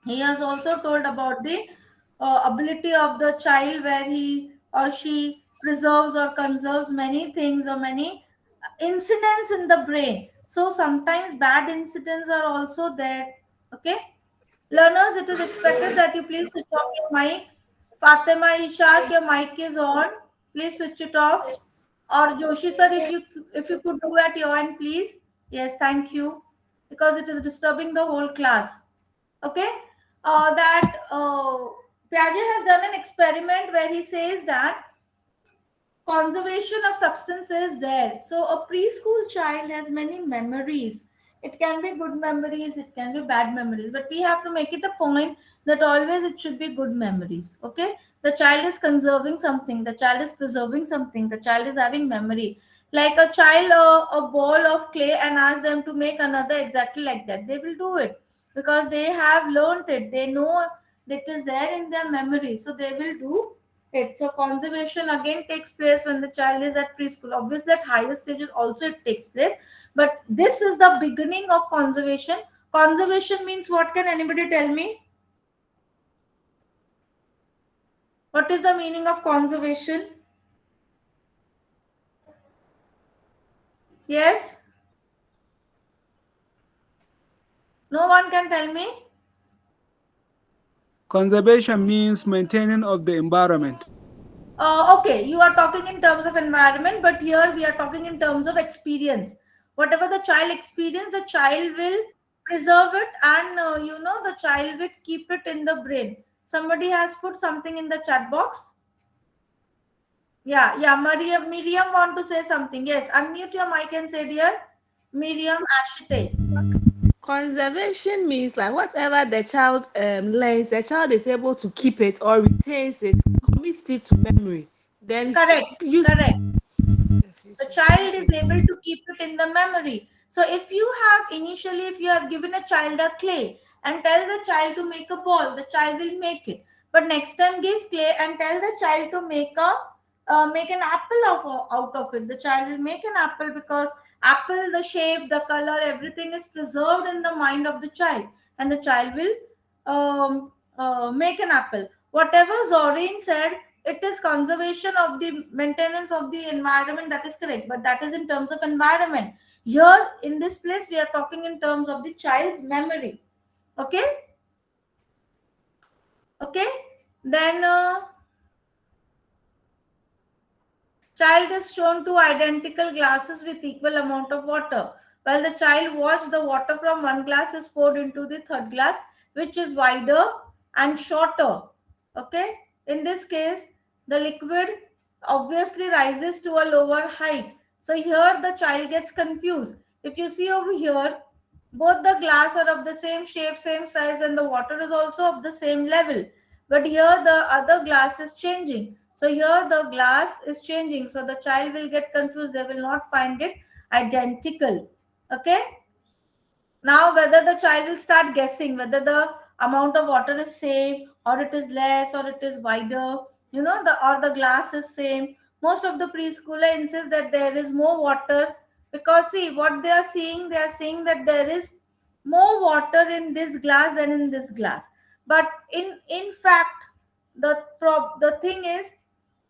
he has also told about the ability of the child, where he or she preserves or conserves many things or many incidents in the brain. So sometimes bad incidents are also there. Okay, learners, it is expected that you please switch off your mic. Fatima Ishaq, your mic is on. Please switch it off. Or Joshi sir, if you could do at your end, please. Yes, thank you. Because it is disturbing the whole class. Okay, that Piaget has done an experiment where he says that conservation of substance is there. So a preschool child has many memories. It can be good memories, it can be bad memories, but we have to make it a point that always it should be good memories. Okay, the child is conserving something, the child is preserving something, the child is having memory. Like a child, a ball of clay, and ask them to make another exactly like that, they will do it, because they have learned it, they know that is there in their memory, so they will do it. So conservation again takes place when the child is at preschool. Obviously, at higher stages also it takes place, but this is the beginning of conservation. Conservation means what? Can anybody tell me? What is the meaning of conservation? Yes? No one can tell me? Conservation means maintaining of the environment. Okay, you are talking in terms of environment, but here we are talking in terms of experience. Whatever the child experience, the child will preserve it, and the child will keep it in the brain. Somebody has put something in the chat box. Yeah, Miriam want to say something. Yes, unmute your mic and say, dear. Miriam Ashite. Conservation means like whatever the child learns, the child is able to keep it or retains it, commits it to memory. Then Correct. The child is able to keep it in the memory. So if you have given a child a clay and tell the child to make a ball, the child will make it. But next time give clay and tell the child to make a make an apple out of it. The child will make an apple because apple, the shape, the color, everything is preserved in the mind of the child, and the child will make an apple. Whatever Zorin said, it is conservation of the maintenance of the environment, that is correct, but that is in terms of environment. Here in this place we are talking in terms of the child's memory. Okay. Okay. Then child is shown two identical glasses with equal amount of water. While the child watched, the water from one glass is poured into the third glass, which is wider and shorter. Okay. In this case, the liquid obviously rises to a lower height. So here the child gets confused. If you see over here, both the glass are of the same shape, same size, and the water is also of the same level. But here the other glass is changing. So here the glass is changing. So the child will get confused. They will not find it identical. Okay. Now whether the child will start guessing whether the amount of water is same or it is less or it is wider, or the glass is same. Most of the preschooler insist that there is more water, because see what they are seeing that there is more water in this glass than in this glass. But in fact, the thing is,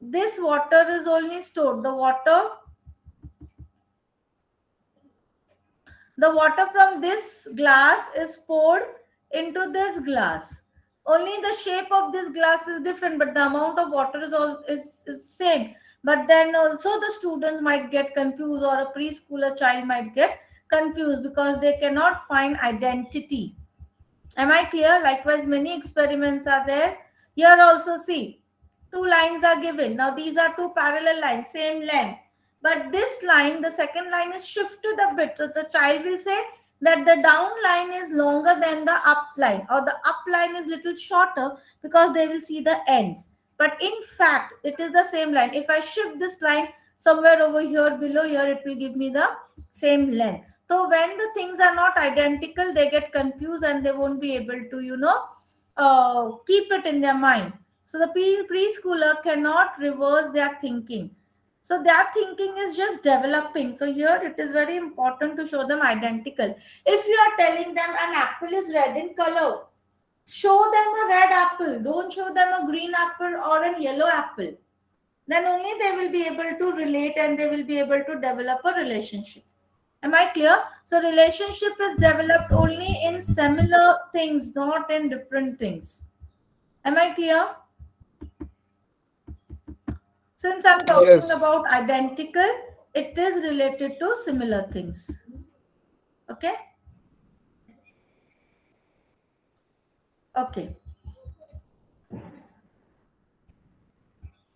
this water is only stored, the water from this glass is poured into this glass. Only the shape of this glass is different, but the amount of water is same. But then also the students might get confused, or a preschooler child might get confused because they cannot find identity. Am I clear? Likewise, many experiments are there. Here also see, two lines are given. Now these are two parallel lines, same length. But this line, the second line is shifted a bit. So the child will say that the down line is longer than the up line, or the up line is little shorter, because they will see the ends. But in fact, it is the same line. If I shift this line somewhere over here below here, it will give me the same length. So when the things are not identical, they get confused and they won't be able to, keep it in their mind. So the preschooler cannot reverse their thinking. So their thinking is just developing. So here it is very important to show them identical. If you are telling them an apple is red in color, show them a red apple. Don't show them a green apple or a yellow apple. Then only they will be able to relate and they will be able to develop a relationship. Am I clear? So relationship is developed only in similar things, not in different things. Am I clear? Since I'm talking about identical, it is related to similar things. Okay? Okay.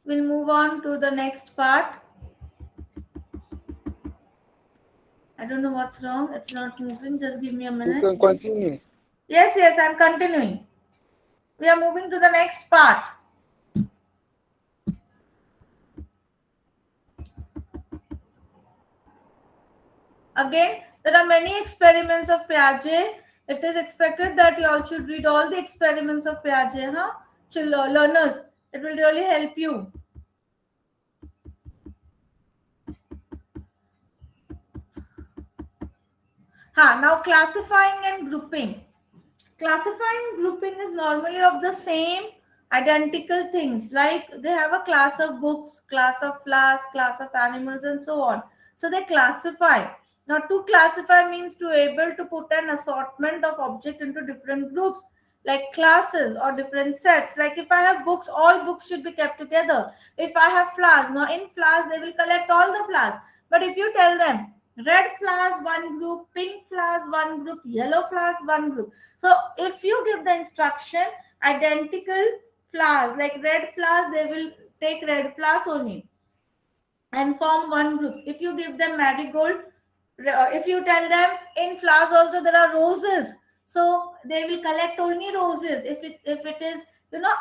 We'll move on to the next part. I don't know what's wrong. It's not moving. Just give me a minute. You can continue. Yes, I'm continuing. We are moving to the next part. Again, there are many experiments of Piaget. It is expected that you all should read all the experiments of Piaget, learners. It will really help you. Now classifying and grouping. Classifying and grouping is normally of the same identical things. Like they have a class of books, class of flowers, class of animals, and so on. So they classify. Now to classify means to able to put an assortment of object into different groups, like classes or different sets. Like if I have books, all books should be kept together. If I have flowers, now in flowers they will collect all the flowers. But if you tell them red flowers one group, pink flowers one group, yellow flowers one group. So if you give the instruction identical flowers, like red flowers, they will take red flowers only and form one group. If you give them marigold, if you tell them in flowers also there are roses, so they will collect only roses. If it is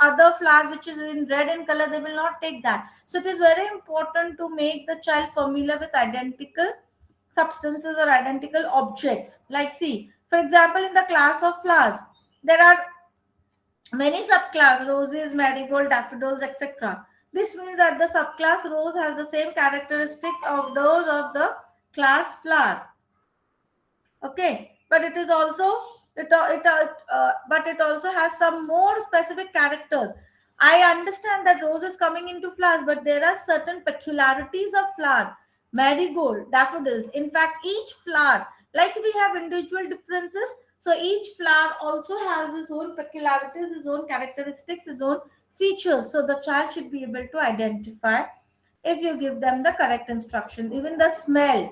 other flower which is in red in color, they will not take that. So it is very important to make the child familiar with identical substances or identical objects. Like see, for example, in the class of flowers, there are many subclass: roses, marigold, daffodils, etc. This means that the subclass rose has the same characteristics of those of the class flower. Okay, but it is also but it also has some more specific characters. I understand that rose is coming into flowers, but there are certain peculiarities of flower. Marigold, daffodils, in fact each flower, like we have individual differences, so each flower also has its own peculiarities, its own characteristics, its own features, so the child should be able to identify if you give them the correct instructions, even the smell.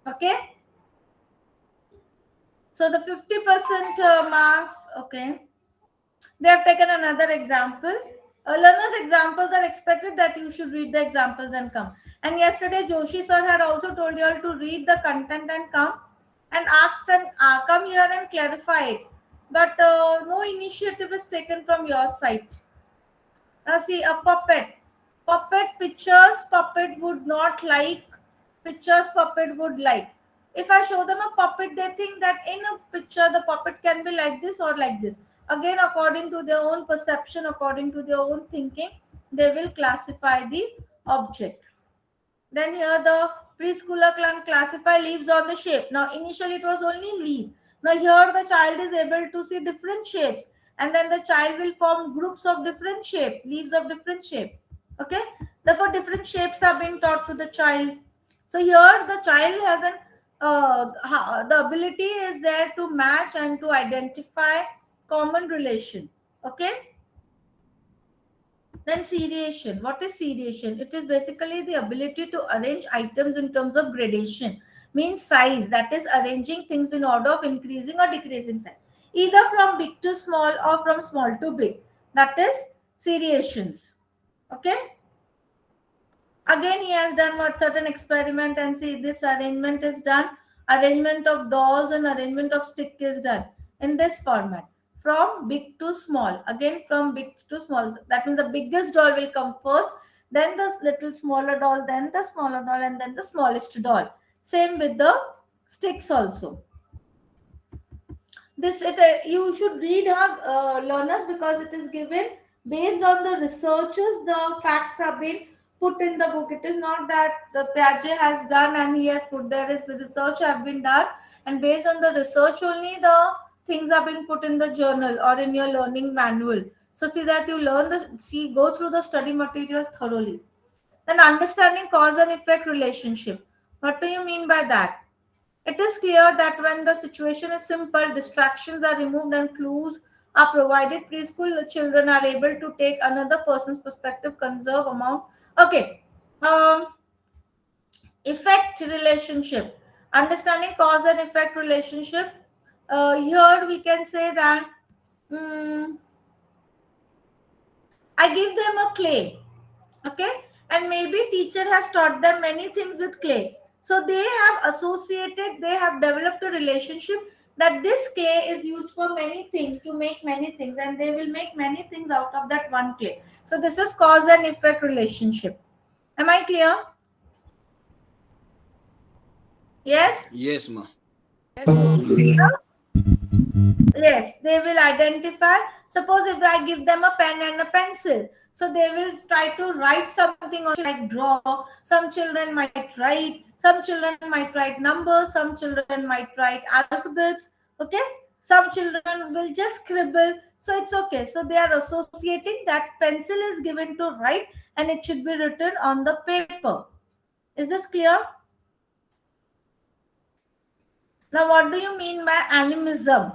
Okay, so the 50% marks, okay. They have taken another example. Learners' examples are expected that you should read the examples and come. And yesterday, Joshi sir had also told you all to read the content and come and ask and come here and clarify it. But no initiative is taken from your side. Now see, a puppet. Puppet pictures, puppet would not like. Pictures, puppet would like. If I show them a puppet, they think that in a picture, the puppet can be like this or like this. Again, according to their own perception, according to their own thinking, they will classify the object. Then here the preschooler can classify leaves on the shape. Now initially it was only leaf. Now here the child is able to see different shapes, and then the child will form groups of different shape, leaves of different shape. Okay, therefore different shapes are being taught to the child. So here the child has an the ability is there to match and to identify common relation. Okay. Then seriation. What is seriation? It is basically the ability to arrange items in terms of gradation. Means size, that is arranging things in order of increasing or decreasing size. Either from big to small or from small to big. That is seriations. Okay. Again, he has done what certain experiment, and see this arrangement is done. Arrangement of dolls and arrangement of stick is done in this format. From big to small. Again, from big to small. That means the biggest doll will come first, then the little smaller doll, then the smaller doll, and then the smallest doll. Same with the sticks also. This you should read our learners, because it is given based on the researches. The facts have been put in the book. It is not that the Piaget has done and he has put. There is research have been done, and based on the research only the things have been put in the journal or in your learning manual. So see that you learn go through the study materials thoroughly. Then understanding cause and effect relationship. What do you mean by that? It is clear that when the situation is simple, distractions are removed and clues are provided, preschool children are able to take another person's perspective, conserve amount. Okay. Effect relationship. Understanding cause and effect relationship. Here we can say that I give them a clay. Okay, and maybe teacher has taught them many things with clay, so they have associated, they have developed a relationship that this clay is used for many things, to make many things, and they will make many things out of that one clay. So this is cause and effect relationship. Am I clear? Yes. Yes, ma. Yes, they will identify. Suppose if I give them a pen and a pencil, so they will try to write something on, like draw. Some children might write, some children might write numbers, some children might write alphabets. Okay, some children will just scribble. So it's okay. So they are associating that pencil is given to write and it should be written on the paper. Is this clear? Now, what do you mean by animism?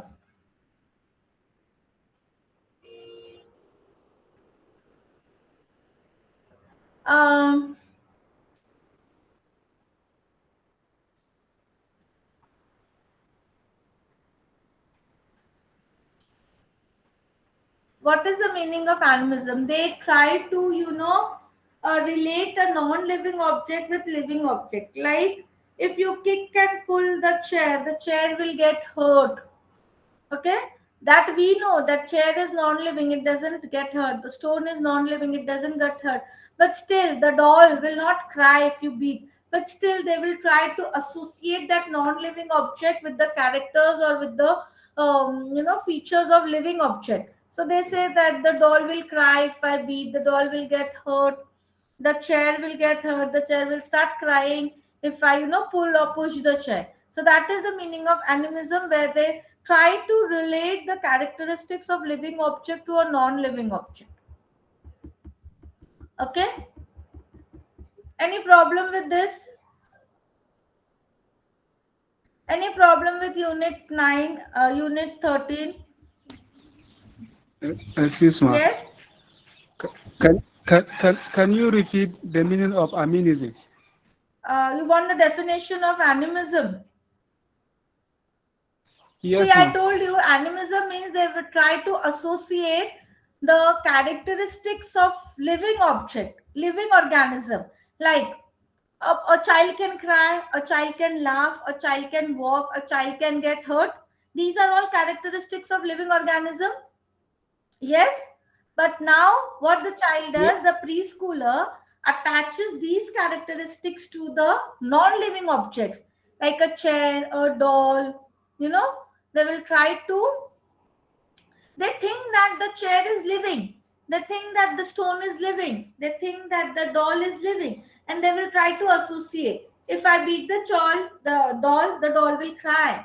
What is the meaning of animism? They try to, relate a non-living object with living object. Like if you kick and pull the chair will get hurt. Okay, that we know that chair is non-living, it doesn't get hurt. The stone is non-living, it doesn't get hurt. But still, the doll will not cry if you beat. But still, they will try to associate that non-living object with the characters or with the features of living object. So they say that the doll will cry if I beat, the doll will get hurt. the chair will get hurt, the chair will start crying if I pull or push the chair. So that is the meaning of animism, where they try to relate the characteristics of living object to a non-living object. Okay, any problem with this? Any problem with unit 9, unit 13? Excuse me. Yes. Can you repeat the meaning of aminism? You want the definition of animism? Yes, See, I ma'am. told you animism means they will try to associate the characteristics of living object, living organism. Like a child can cry, a child can laugh, a child can walk, a child can get hurt. These are all characteristics of living organism. Yes, but now what the child does, the preschooler attaches these characteristics to the non-living objects like a chair, a doll. They will try to. They think that the chair is living. They think that the stone is living. They think that the doll is living, and they will try to associate. If I beat the doll will cry.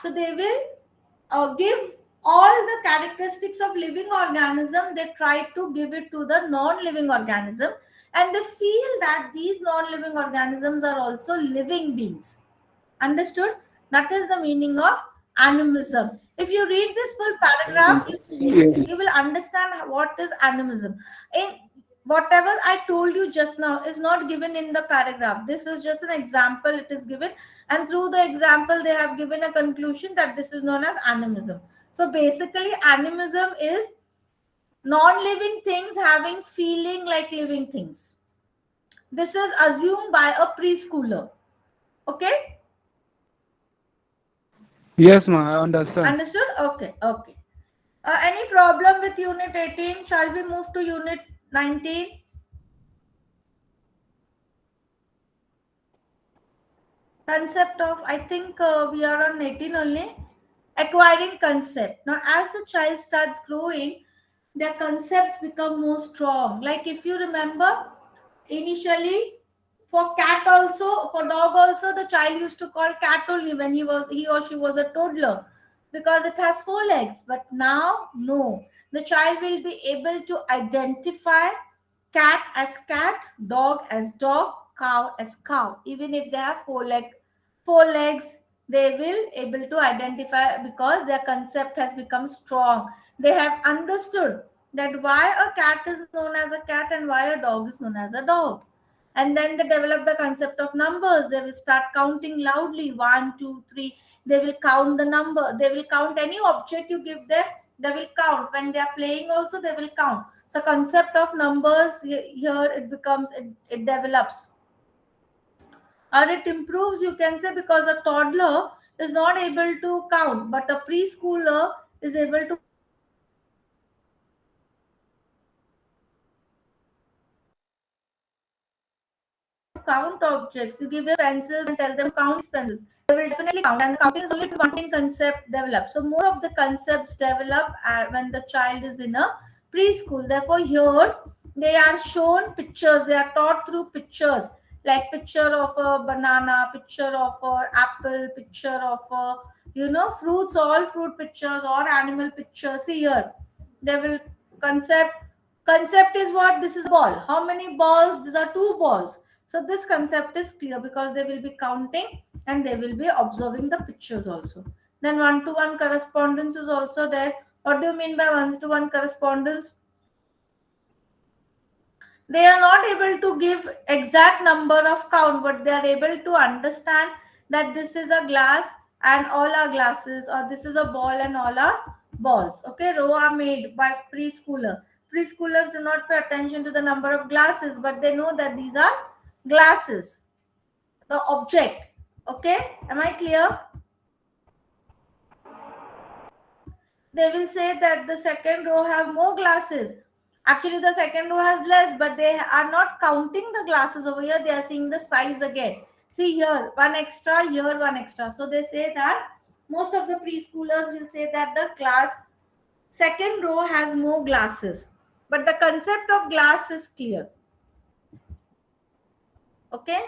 So they will give all the characteristics of living organism. They try to give it to the non-living organism, and they feel that these non-living organisms are also living beings. Understood? That is the meaning of animism. If you read this full paragraph, you will understand what is animism. In whatever I told you just now is not given in the paragraph. This is just an example. It is given, and through the example they have given a conclusion that this is known as animism. So basically animism is non-living things having feeling like living things. This is assumed by a preschooler. Okay? Yes, ma'am, I understand. Understood? Okay. Any problem with unit 18? Shall we move to unit 19? Concept of, I think we are on 18 only. Acquiring concept. Now, as the child starts growing, their concepts become more strong. Like if you remember, initially for cat also, for dog also, the child used to call cat only when he or she was a toddler, because it has 4 legs. But now, no. The child will be able to identify cat as cat, dog as dog, cow as cow. Even if they have 4 legs, they will able to identify, because their concept has become strong. They have understood that why a cat is known as a cat and why a dog is known as a dog. And then they develop the concept of numbers. They will start counting loudly, 1, 2, 3. They will count the number. They will count any object you give them. They will count. When they are playing also, they will count. So concept of numbers here, it develops, or it improves, you can say, because a toddler is not able to count, but a preschooler is able to count objects. You give them pencils and tell them count these pencils. They will definitely count, and the counting is only one concept develops. So more of the concepts develop when the child is in a preschool. Therefore, here they are shown pictures. They are taught through pictures, like picture of a banana, picture of a apple, picture of a fruits, all fruit pictures or animal pictures. See here, they will concept is what? This is a ball. How many balls? These are 2 balls. So this concept is clear, because they will be counting and they will be observing the pictures also. Then one-to-one correspondence is also there. What do you mean by one-to-one correspondence? They are not able to give exact number of count, but they are able to understand that this is a glass and all are glasses, or this is a ball and all are balls. Okay, row are made by preschooler. Preschoolers do not pay attention to the number of glasses, but they know that these are glasses, the object. Okay, am I clear? They will say that the second row have more glasses. Actually, the second row has less, but they are not counting the glasses over here. They are seeing the size again. See here, 1 extra, here 1 extra. So they say that most of the preschoolers will say that the class second row has more glasses. But the concept of glass is clear. Okay.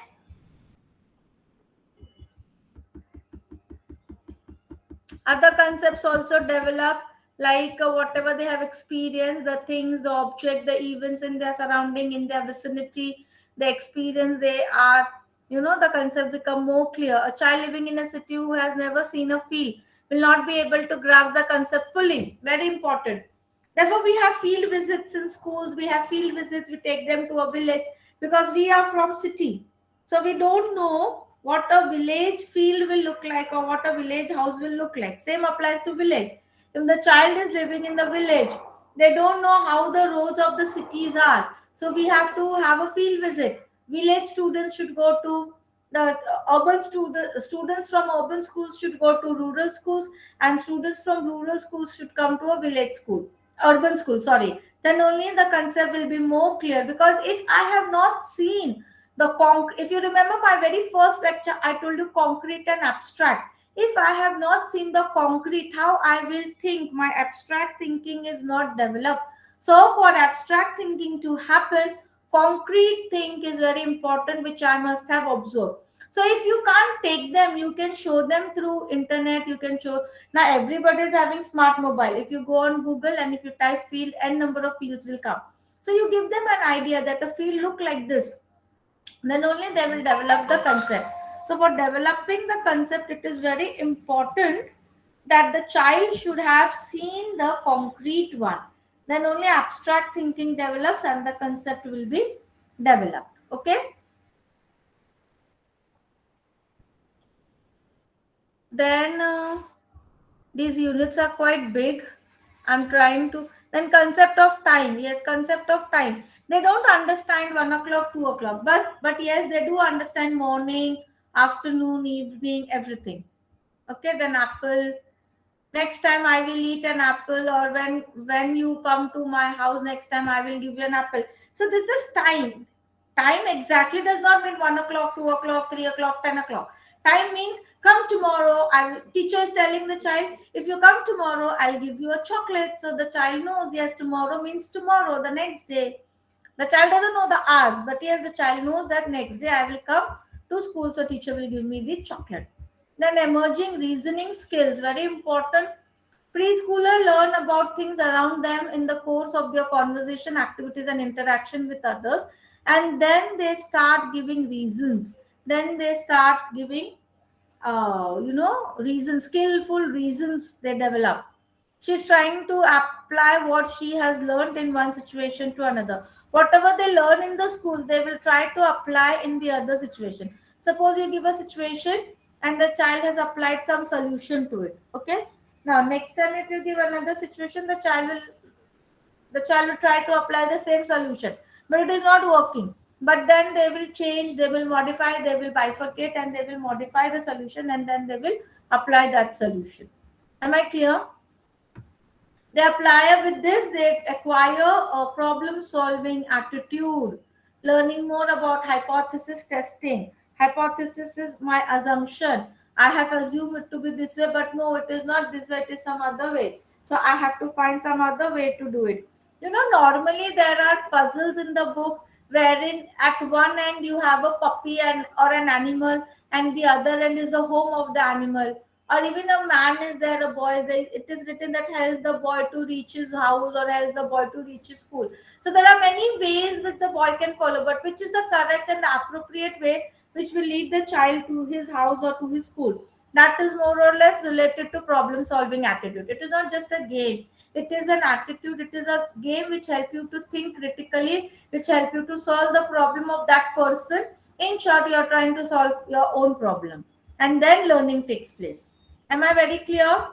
Other concepts also develop, like whatever they have experienced, the things, the object, the events in their surrounding, in their vicinity, the experience they are, the concept become more clear. A child living in a city who has never seen a field will not be able to grasp the concept fully. Very important. Therefore, we have field visits in schools, we have field visits, we take them to a village, because we are from city. So we don't know what a village field will look like or what a village house will look like. Same applies to village. If the child is living in the village, they don't know how the roads of the cities are. So we have to have a field visit. Village students should go to the students from urban schools should go to rural schools, and students from rural schools should come to a village school, urban school, sorry. Then only the concept will be more clear, because if I have not seen if you remember my very first lecture, I told you concrete and abstract. If I have not seen the concrete, how I will think? My abstract thinking is not developed. So for abstract thinking to happen, concrete thing is very important, which I must have observed. So if you can't take them, you can show them through internet. You can show. Now everybody is having smart mobile. If you go on Google and if you type field, n number of fields will come. So you give them an idea that a field look like this, then only they will develop the concept. So for developing the concept, it is very important that the child should have seen the concrete one. Then only abstract thinking develops and the concept will be developed. Okay. Then these units are quite big. I'm trying to. Then concept of time. Yes, concept of time. They don't understand 1 o'clock, 2 o'clock, but yes, they do understand morning, afternoon, evening, everything. Okay. Then apple. Next time I will eat an apple, or when you come to my house next time I will give you an apple. So this is time. Time exactly does not mean 1 o'clock, 2 o'clock, 3 o'clock, 10 o'clock. Time means come tomorrow. Teacher is telling the child, if you come tomorrow, I'll give you a chocolate. So the child knows, yes, tomorrow means tomorrow, the next day. The child doesn't know the hours, but yes, the child knows that next day I will come to school, so teacher will give me the chocolate. Then emerging reasoning skills, very important. Preschooler learn about things around them in the course of their conversation, activities, and interaction with others. And then they start giving reasons. Then they start giving, reasons, skillful reasons they develop. She's trying to apply what she has learned in one situation to another. Whatever they learn in the school, they will try to apply in the other situation. Suppose you give a situation and the child has applied some solution to it. Okay. Now, next time if you give another situation, the child will try to apply the same solution, but it is not working. But then they will change, they will modify, they will bifurcate, and they will modify the solution, and then they will apply that solution. Am I clear? They apply with this, they acquire a problem solving attitude, learning more about hypothesis testing. Hypothesis is my assumption. I have assumed it to be this way, but no, it is not this way, it is some other way. So I have to find some other way to do it. Normally there are puzzles in the book wherein at one end you have a puppy and or an animal, and the other end is the home of the animal, or even a man is there, a boy is there. It is written that help the boy to reach his house or help the boy to reach his school. So there are many ways which the boy can follow, but which is the correct and the appropriate way which will lead the child to his house or to his school? That is more or less related to problem solving attitude. It is not just a game, it is an attitude, it is a game which help you to think critically, which help you to solve the problem of that person. In short, you are trying to solve your own problem, and then learning takes place. Am I very clear?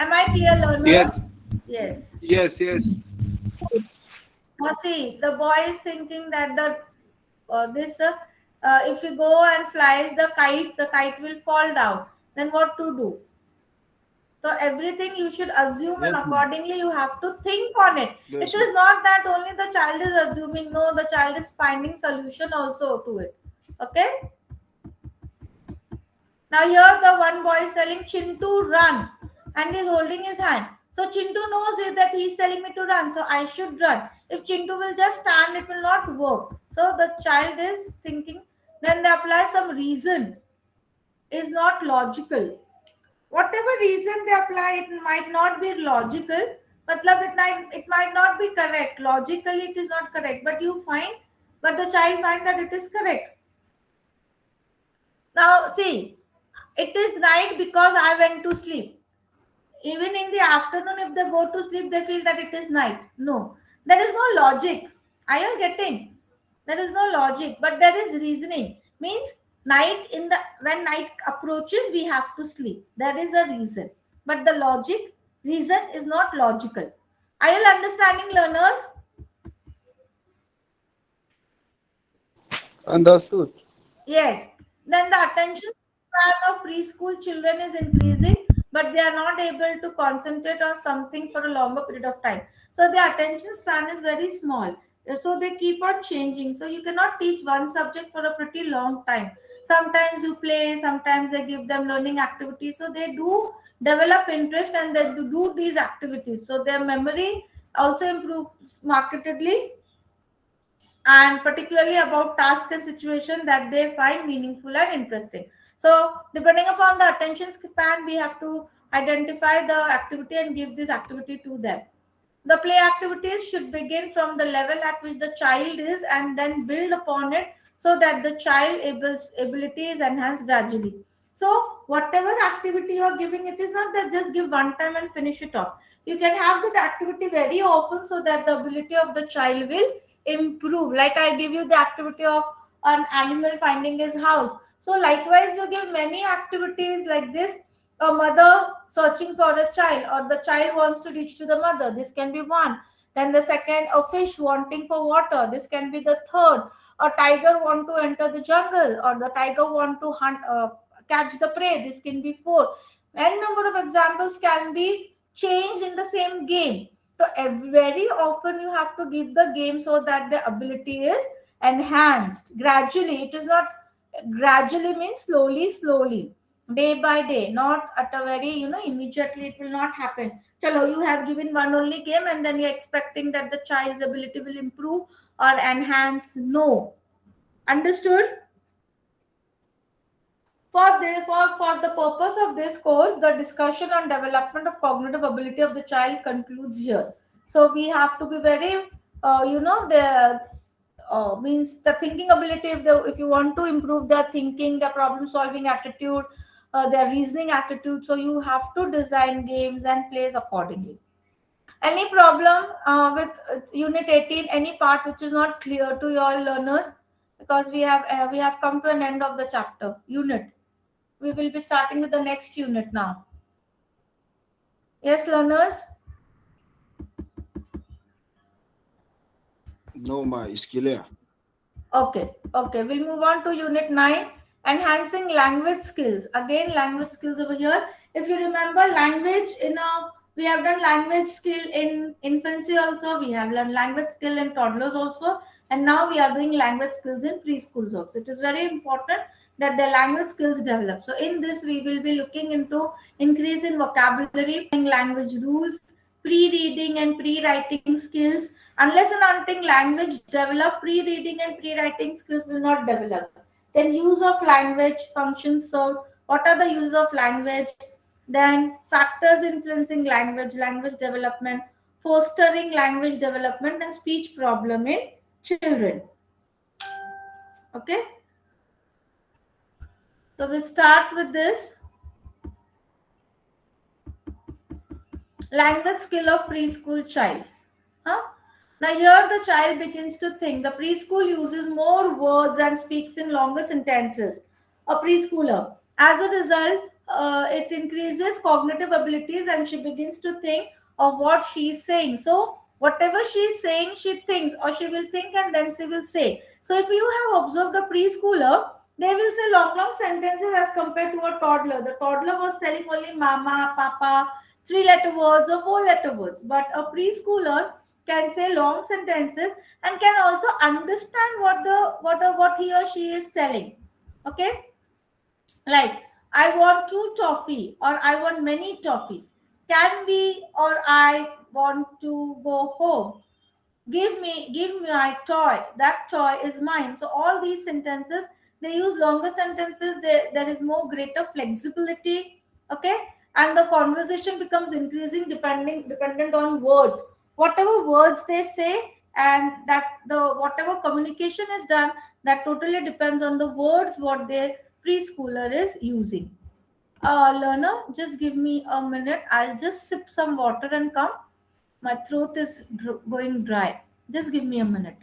Am I clear, learners? Yes. Yes. Yes. Now see, the boy is thinking that if you go and flies the kite will fall down. Then what to do? So everything you should assume, and accordingly you have to think on it. Yes, It is not that only the child is assuming. No, the child is finding solution also to it. Okay. Now here the one boy is telling Chintu run, and he's holding his hand. So Chintu knows that he's telling me to run, so I should run. If Chintu will just stand, it will not work. So the child is thinking, then they apply some reason, is not logical. Whatever reason they apply, it might not be logical. Matlab it might not be correct. Logically, it is not correct. But the child find that it is correct. Now, see, it is night because I went to sleep. Even in the afternoon, if they go to sleep, they feel that it is night. No, there is no logic. Are you getting? There is no logic, but there is reasoning. Means when night approaches, we have to sleep. There is a reason, but the reason is not logical. Are you understanding, learners? Understood. Yes. Then the attention span of preschool children is increasing, but they are not able to concentrate on something for a longer period of time. So the attention span is very small. So they keep on changing. So you cannot teach one subject for a pretty long time. Sometimes you play, sometimes they give them learning activities. So they do develop interest and they do these activities. So their memory also improves markedly, and particularly about tasks and situation that they find meaningful and interesting. So depending upon the attention span, we have to identify the activity and give this activity to them. The play activities should begin from the level at which the child is and then build upon it, so that the child ability is enhanced gradually. So whatever activity you are giving, it is not that just give one time and finish it off. You can have that activity very often, so that the ability of the child will improve. Like I give you the activity of an animal finding his house, so likewise you give many activities like this. A mother searching for a child, or the child wants to reach to the mother, this can be one. Then the second, a fish wanting for water, this can be the third. A tiger want to enter the jungle, or the tiger want to hunt, catch the prey, this can be four. N number of examples can be changed in the same game. So very often you have to give the game, so that the ability is enhanced gradually. It is not, gradually means slowly, day by day, not at a very, immediately it will not happen. Chalo, you have given one only game and then you're expecting that the child's ability will improve or enhance. No. Understood? For the purpose of this course, the discussion on development of cognitive ability of the child concludes here. So we have to be very, the means the thinking ability. If you want to improve their thinking, their problem solving attitude, their reasoning attitude, so you have to design games and plays accordingly. Any problem with unit 18? Any part which is not clear to your learners? Because we have come to an end of the chapter unit. We will be starting with the next unit now. Yes, learners? No, ma, it's clear. Okay. We'll move on to unit 9, enhancing language skills. Again, language skills over here. If you remember, language we have done language skill in infancy also. We have learned language skill in toddlers also. And now we are doing language skills in preschools also. It is very important that the language skills develop. So in this, we will be looking into increase in vocabulary, language rules, pre-reading and pre-writing skills. Unless and until language develop, pre-reading and pre-writing skills will not develop. Then use of language functions. So what are the uses of language? Then factors influencing language development, fostering language development, and speech problem in children. Okay. So we start with this. Language skill of preschool child. Now here the child begins to think. The preschool uses more words and speaks in longer sentences. A preschooler. As a result, it increases cognitive abilities and she begins to think of what she is saying. So whatever she is saying, she thinks, or she will think and then she will say. So if you have observed a preschooler, they will say long sentences as compared to a toddler. The toddler was telling only mama, papa, 3-letter words or 4-letter words. But a preschooler can say long sentences and can also understand what he or she is telling. Okay, like I want 2 toffee, or I want many toffees. Can we, or I want to go home. give me my toy, that toy is mine. So all these sentences, they use longer sentences, there is more greater flexibility. Okay, and the conversation becomes increasing dependent on words, whatever words they say, and that the whatever communication is done, that totally depends on the words what their preschooler is using. Learner, just give me a minute, I'll just sip some water and come. My throat is going dry. Just give me a minute.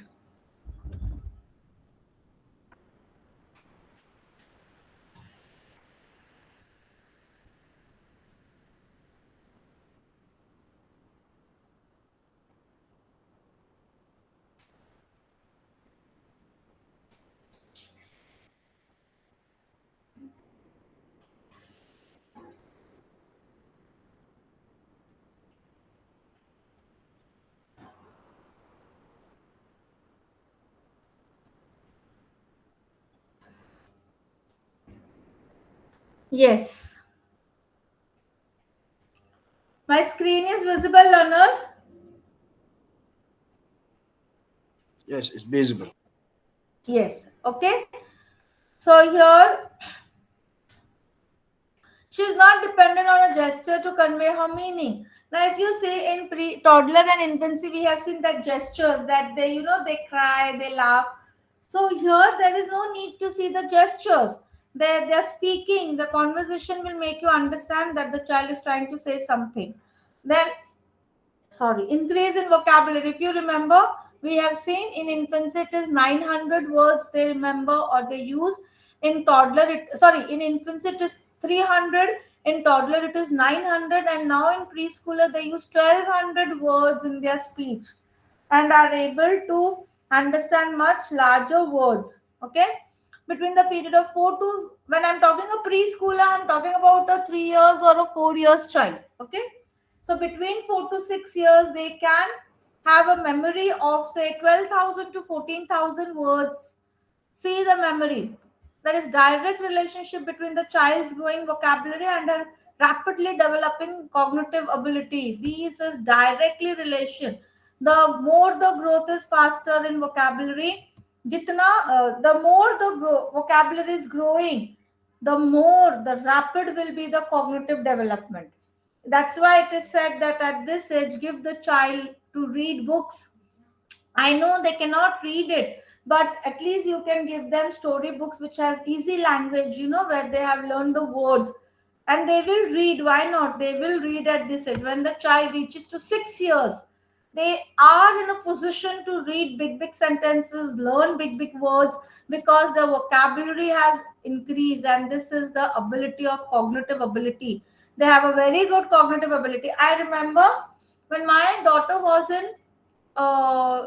Yes. My screen is visible, learners. Yes, it's visible. Yes. Okay. So here, she is not dependent on a gesture to convey her meaning. Now, if you say in toddler and infancy, we have seen that gestures that they, they cry, they laugh. So here, there is no need to see the gestures. They're speaking. The conversation will make you understand that the child is trying to say something. Then, sorry, increase in vocabulary. If you remember, we have seen in infancy it is 900 words they remember or they use. In toddler, in infancy it is 300, in toddler it is 900, and now in preschooler they use 1200 words in their speech and are able to understand much larger words. Okay, between the period of 4 to, when I'm talking a preschooler, I'm talking about a 3 years or a 4 years child. Okay, so between 4 to 6 years, they can have a memory of say 12,000 to 14,000 words. See the memory. There is direct relationship between the child's growing vocabulary and a rapidly developing cognitive ability. These is directly relation. The more the growth is faster in vocabulary, the more the vocabulary is growing, the more the rapid will be the cognitive development. That's why it is said that at this age, give the child to read books. I know they cannot read it, but at least you can give them storybooks which has easy language, where they have learned the words. And they will read. Why not? They will read at this age. When the child reaches to 6 years, they are in a position to read big, big sentences, learn big, big words, because the vocabulary has increased. And this is the ability of cognitive ability. They have a very good cognitive ability. I remember when my daughter was in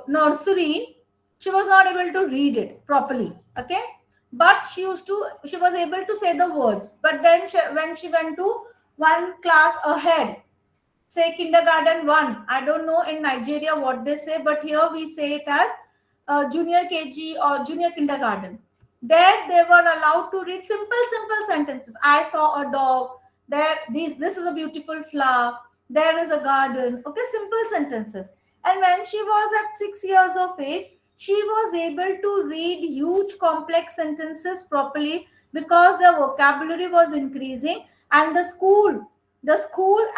nursery, she was not able to read it properly. Okay, but she was able to say the words. But then when she went to one class ahead, say kindergarten 1, I don't know in Nigeria what they say, but here we say it as junior kg or junior kindergarten. There they were allowed to read simple sentences. I saw a dog there, this is a beautiful flower, there is a garden. Okay, simple sentences. And when she was at 6 years of age, she was able to read huge complex sentences properly, because the vocabulary was increasing. And the school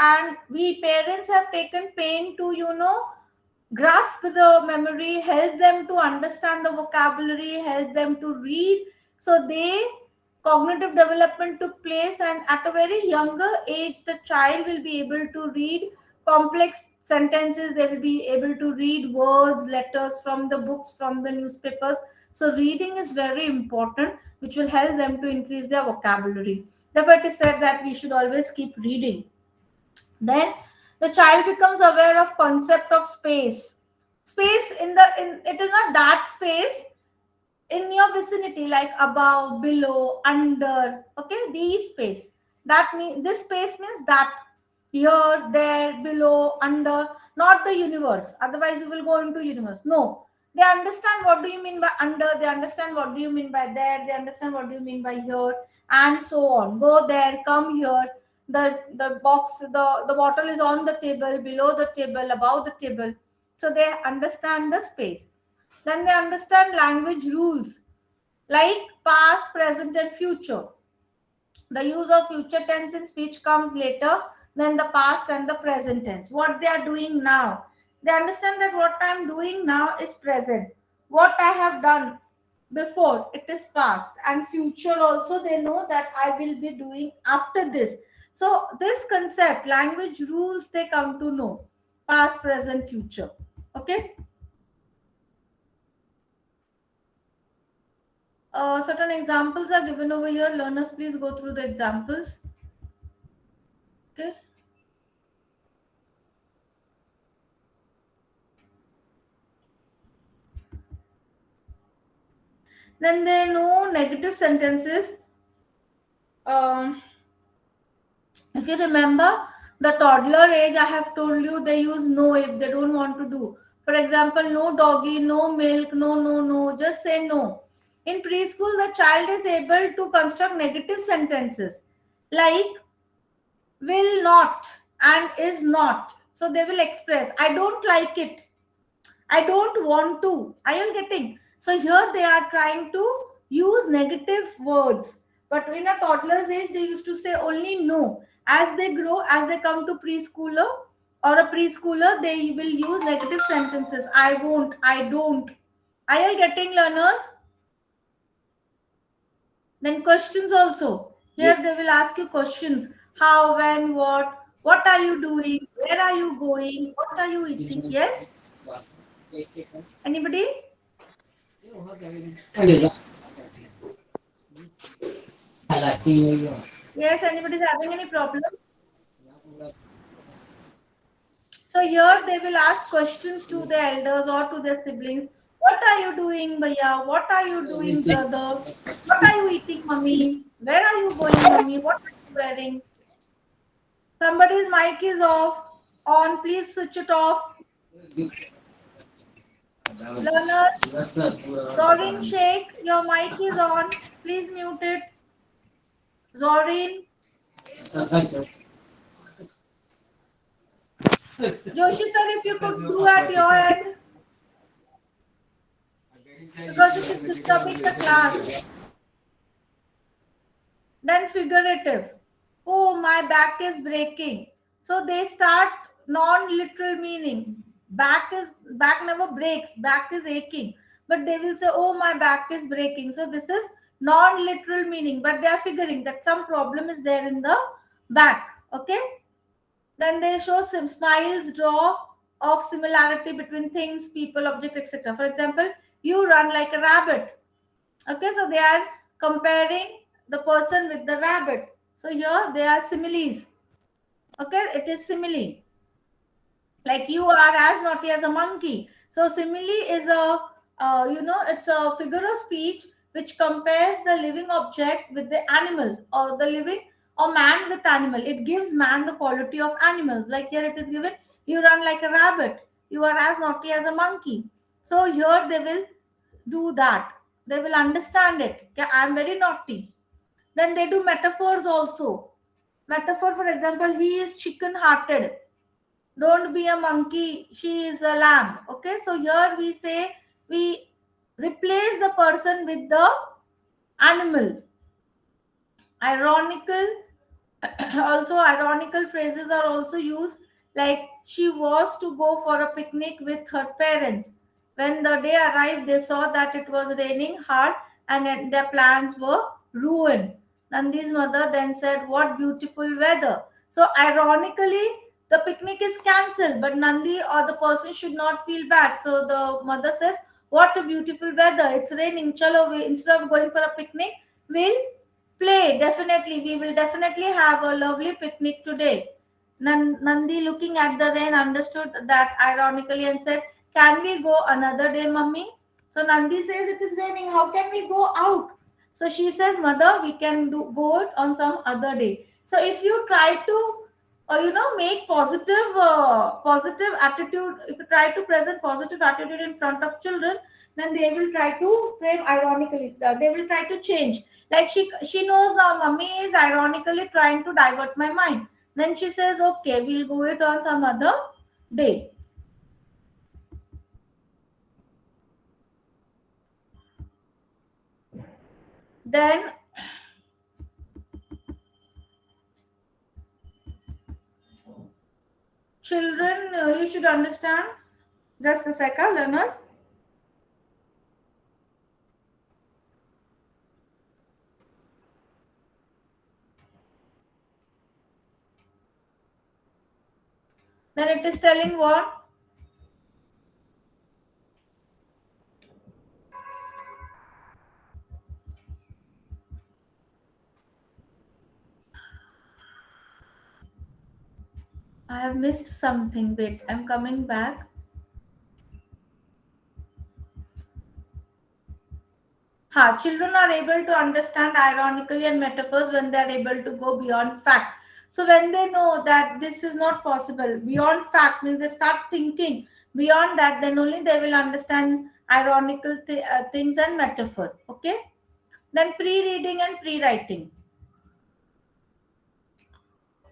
and we parents have taken pain to grasp the memory, help them to understand the vocabulary, help them to read. So they cognitive development took place, and at a very younger age the child will be able to read complex sentences. They will be able to read words, letters from the books, from the newspapers. So reading is very important, which will help them to increase their vocabulary. Therefore it is said that we should always keep reading. Then the child becomes aware of concept of space in it is not that space in your vicinity, like above, below, under. Okay, these space, that means this space means that, here, there, below, under, not the universe, otherwise you will go into universe. No, they understand what do you mean by under, they understand what do you mean by there, they understand what do you mean by here, and so on. Go there, come here, the box, the bottle is on the table, below the table, above the table. So they understand the space. Then they understand language rules like past, present, and future. The use of future tense in speech comes later than the past and the present tense. What they are doing now. They understand that what I am doing now is present. What I have done before, it is past. And future also, they know that I will be doing after this. So this concept, language rules, they come to know. Past, present, future. Okay. Certain examples are given over here. Learners, please go through the examples. Okay. Then they know negative sentences. If you remember, the toddler age, I have told you they use no if they don't want to do. For example, no doggy, no milk, no, just say no. In preschool, the child is able to construct negative sentences like will not and is not. So they will express, I don't like it, I don't want to. Are you getting? So here they are trying to use negative words. But in a toddler's age, they used to say only no. As they grow, as they come to preschooler or a preschooler, they will use negative sentences. I won't, I don't. Are you getting, learners? Then questions also. Here Yes. they will ask you questions. How, when, what are you doing? Where are you going? What are you eating? Yes? Anybody? Yes, anybody is having any problem? So here they will ask questions to the elders or to their siblings. What are you doing, Bhaiya? What are you doing, brother? What are you eating, mummy? Where are you going, mummy? What are you wearing? Somebody's mic is off. On, please switch it off. Learners, Zorin Sheikh, your mic is on. Please mute it. Zorin. Joshi sir, if you could do at your end, because it is disturbing the class. Then figurative. Oh, my back is breaking. So they start non-literal meaning. Back never breaks. Back is aching. But they will say, oh, my back is breaking. So this is non-literal meaning. But they are figuring that some problem is there in the back. Okay. Then they show some smiles, draw of similarity between things, people, object, etc. For example, you run like a rabbit. Okay, so they are comparing the person with the rabbit. So here they are similes. Okay, it is simile. Like you are as naughty as a monkey. So simile is a it's a figure of speech which compares the living object with the animals, or the living or man with animal. It gives man the quality of animals. Like here it is given, you run like a rabbit, you are as naughty as a monkey. So here they will do that. They will understand it. Okay, I am very naughty. Then they do metaphors also. Metaphor, for example, he is chicken hearted. Don't be a monkey, she is a lamb. Okay, so here we say we replace the person with the animal. Ironical, also ironical phrases are also used, like she was to go for a picnic with her parents. When the day arrived, they saw that it was raining hard and their plans were ruined. Nandi's mother then said, what beautiful weather. So ironically, the picnic is cancelled, but Nandi or the person should not feel bad. So the mother says, what a beautiful weather, it's raining, chalo, instead of going for a picnic, we'll play. Definitely, we will definitely have a lovely picnic today. Nandi, looking at the rain, understood that ironically and said, can we go another day, mummy? So Nandi says, it is raining, how can we go out? So she says, mother, we can go it on some other day. So if you try to make positive attitude, if you try to present positive attitude in front of children, then they will try to frame ironically. They will try to change. Like she knows now mummy is ironically trying to divert my mind. Then she says, okay, we'll go it on some other day. Then children, you should understand, just a second, learners. Then it is telling what? I have missed something. Wait, I'm coming back. Children are able to understand ironically and metaphors when they are able to go beyond fact. So when they know that this is not possible, beyond fact means they start thinking beyond that, then only they will understand ironical things and metaphor. Okay. Then pre-reading and pre-writing.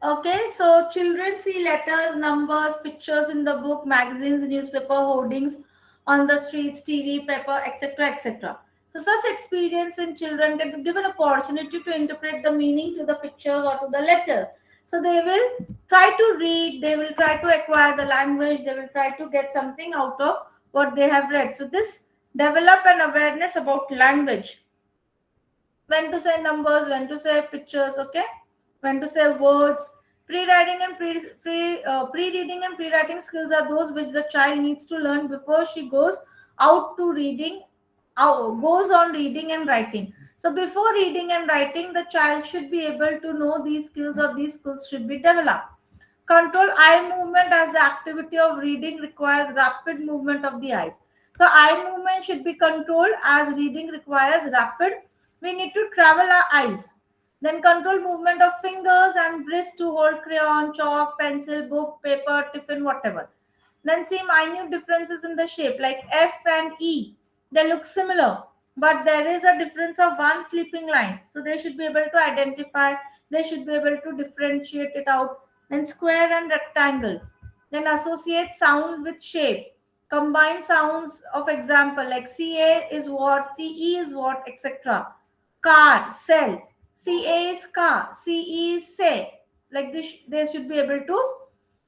Okay, so children see letters, numbers, pictures in the book, magazines, newspaper, hoardings on the streets, TV, paper, etc., etc. So such experience in children get given opportunity to interpret the meaning to the pictures or to the letters. So they will try to read, they will try to acquire the language, they will try to get something out of what they have read. So this develop an awareness about language, when to say numbers, when to say pictures, okay, when to say words. Pre-writing and pre-reading and pre-writing skills are those which the child needs to learn before she goes out to reading, goes on reading and writing. So before reading and writing, the child should be able to know these skills, or these skills should be developed. Control eye movement, as the activity of reading requires rapid movement of the eyes. So eye movement should be controlled as reading requires rapid. We need to travel our eyes. Then control movement of fingers and wrist to hold crayon, chalk, pencil, book, paper, tiffin, whatever. Then see minute differences in the shape, like F and E. They look similar, but there is a difference of one sleeping line. So they should be able to identify, they should be able to differentiate it out. Then square and rectangle. Then associate sound with shape. Combine sounds of example, like CA is what, CE is what, etc. Car, cell. CA is car, CE is say. Like this, they should be able to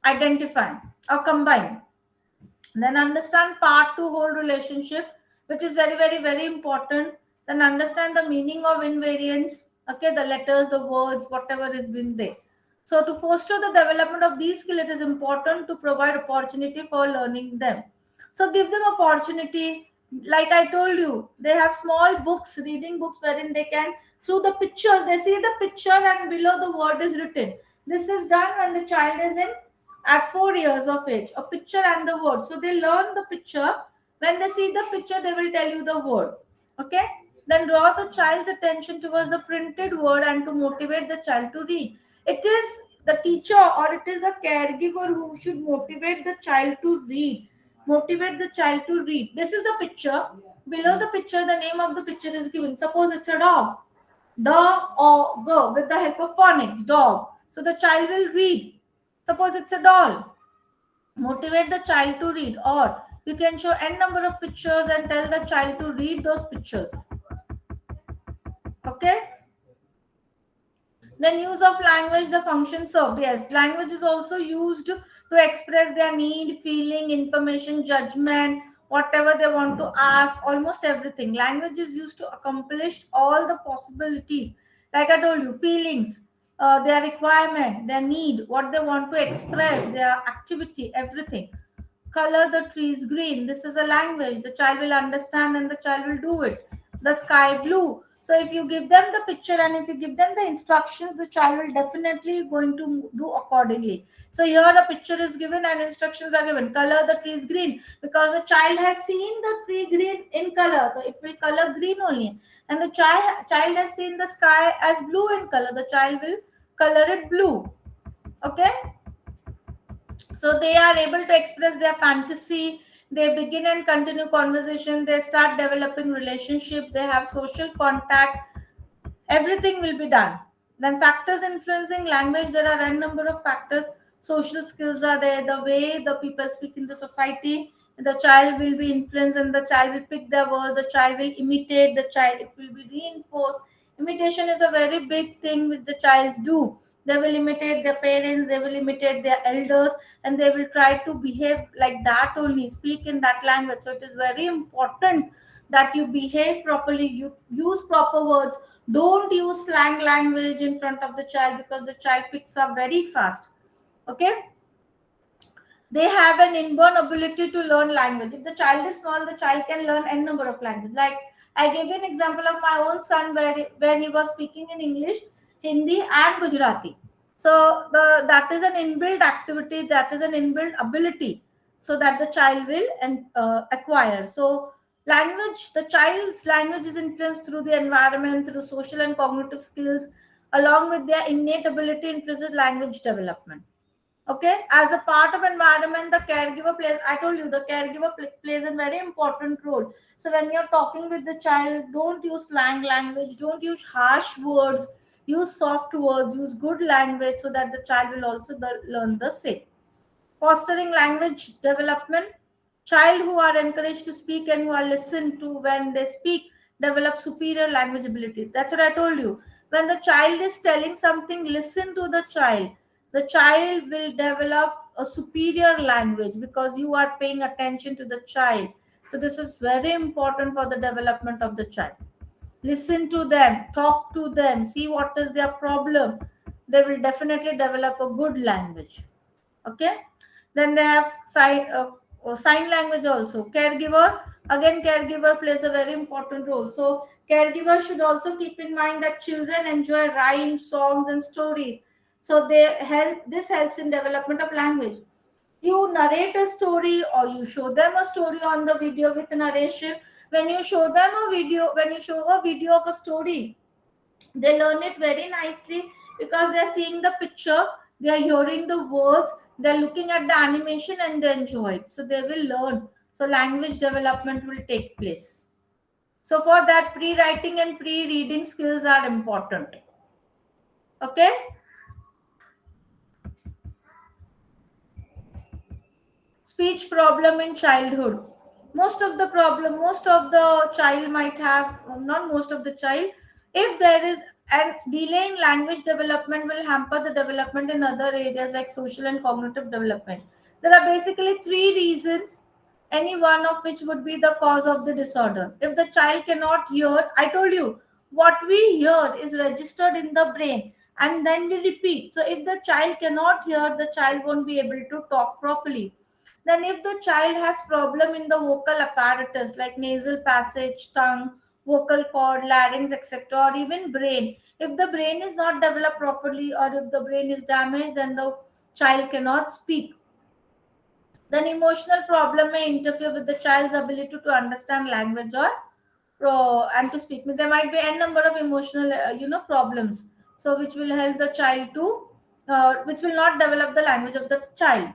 identify or combine. Then understand part to whole relationship, which is very, very, very important. Then understand the meaning of invariants, okay, the letters, the words, whatever is been there. So to foster the development of these skills, it is important to provide opportunity for learning them. So give them opportunity. Like I told you, they have small books, reading books, wherein they can, through the pictures, they see the picture and below the word is written. This is done when the child is in at 4 years of age, a picture and the word. So they learn the picture. When they see the picture, they will tell you the word. Okay. Then draw the child's attention towards the printed word and to motivate the child to read. It is the teacher or it is the caregiver who should motivate the child to read. Motivate the child to read. This is the picture. Below the picture, the name of the picture is given. Suppose it's a dog. Dog or go with the help of phonics, dog. So the child will read. Suppose it's a doll. Motivate the child to read, or you can show n number of pictures and tell the child to read those pictures. Okay. Then use of language, the function served. Yes, language is also used to express their need, feeling, information, judgment, whatever they want to ask, almost everything. Language is used to accomplish all the possibilities. Like I told you, feelings, their requirement, their need, what they want to express, their activity, everything. Color the trees green. This is a language. The child will understand and the child will do it. The sky blue. So if you give them the picture and if you give them the instructions, the child will definitely going to do accordingly. So here a picture is given and instructions are given. Color the trees green, because the child has seen the tree green in color. So it will color green only. And the child has seen the sky as blue in color. The child will color it blue. Okay. So they are able to express their fantasy. They begin and continue conversation. They start developing relationship. They have social contact. Everything will be done. Then factors influencing language. There are n number of factors. Social skills are there. The way the people speak in the society. The child will be influenced and the child will pick their words. The child will imitate the child. It will be reinforced. Imitation is a very big thing which the child do. They will imitate their parents, they will imitate their elders, and they will try to behave like that only, speak in that language. So it is very important that you behave properly, you use proper words. Don't use slang language in front of the child because the child picks up very fast. Okay, they have an inborn ability to learn language. If the child is small, the child can learn n number of languages. Like I gave you an example of my own son where he was speaking in English, Hindi, and Gujarati. So that is an inbuilt activity, that is an inbuilt ability, so that the child will acquire. So language, the child's language is influenced through the environment, through social and cognitive skills, along with their innate ability influences language development. Okay, as a part of environment, the caregiver plays, I told you, the caregiver plays a very important role. So when you're talking with the child, don't use slang language, don't use harsh words, use soft words, use good language, so that the child will also learn the same. Fostering language development, child who are encouraged to speak and who are listened to when they speak develop superior language abilities. That's what I told you. When the child is telling something, listen to the child. The child will develop a superior language because you are paying attention to the child. So this is very important for the development of the child. Listen to them, talk to them, see what is their problem. They will definitely develop a good language. Okay, then they have sign language also. Caregiver, again, caregiver plays a very important role. So caregiver should also keep in mind that children enjoy rhymes, songs, and stories. So this helps in development of language. You narrate a story or you show them a story on the video with narration. When you show a video of a story, they learn it very nicely because they're seeing the picture, they're hearing the words, they're looking at the animation, and they enjoy it. So they will learn. So language development will take place. So for that, pre-writing and pre-reading skills are important. Okay. Speech problem in childhood. Most of the child might have, not most of the child, if there is a delay in language development will hamper the development in other areas like social and cognitive development. There are basically three reasons, any one of which would be the cause of the disorder. If the child cannot hear, I told you, what we hear is registered in the brain and then we repeat. So if the child cannot hear, the child won't be able to talk properly. Then if the child has problem in the vocal apparatus like nasal passage, tongue, vocal cord, larynx, etc., or even brain, if the brain is not developed properly or if the brain is damaged, then the child cannot speak. Then emotional problem may interfere with the child's ability to understand language or and to speak. There might be n number of emotional problems, so which will help the child to which will not develop the language of the child.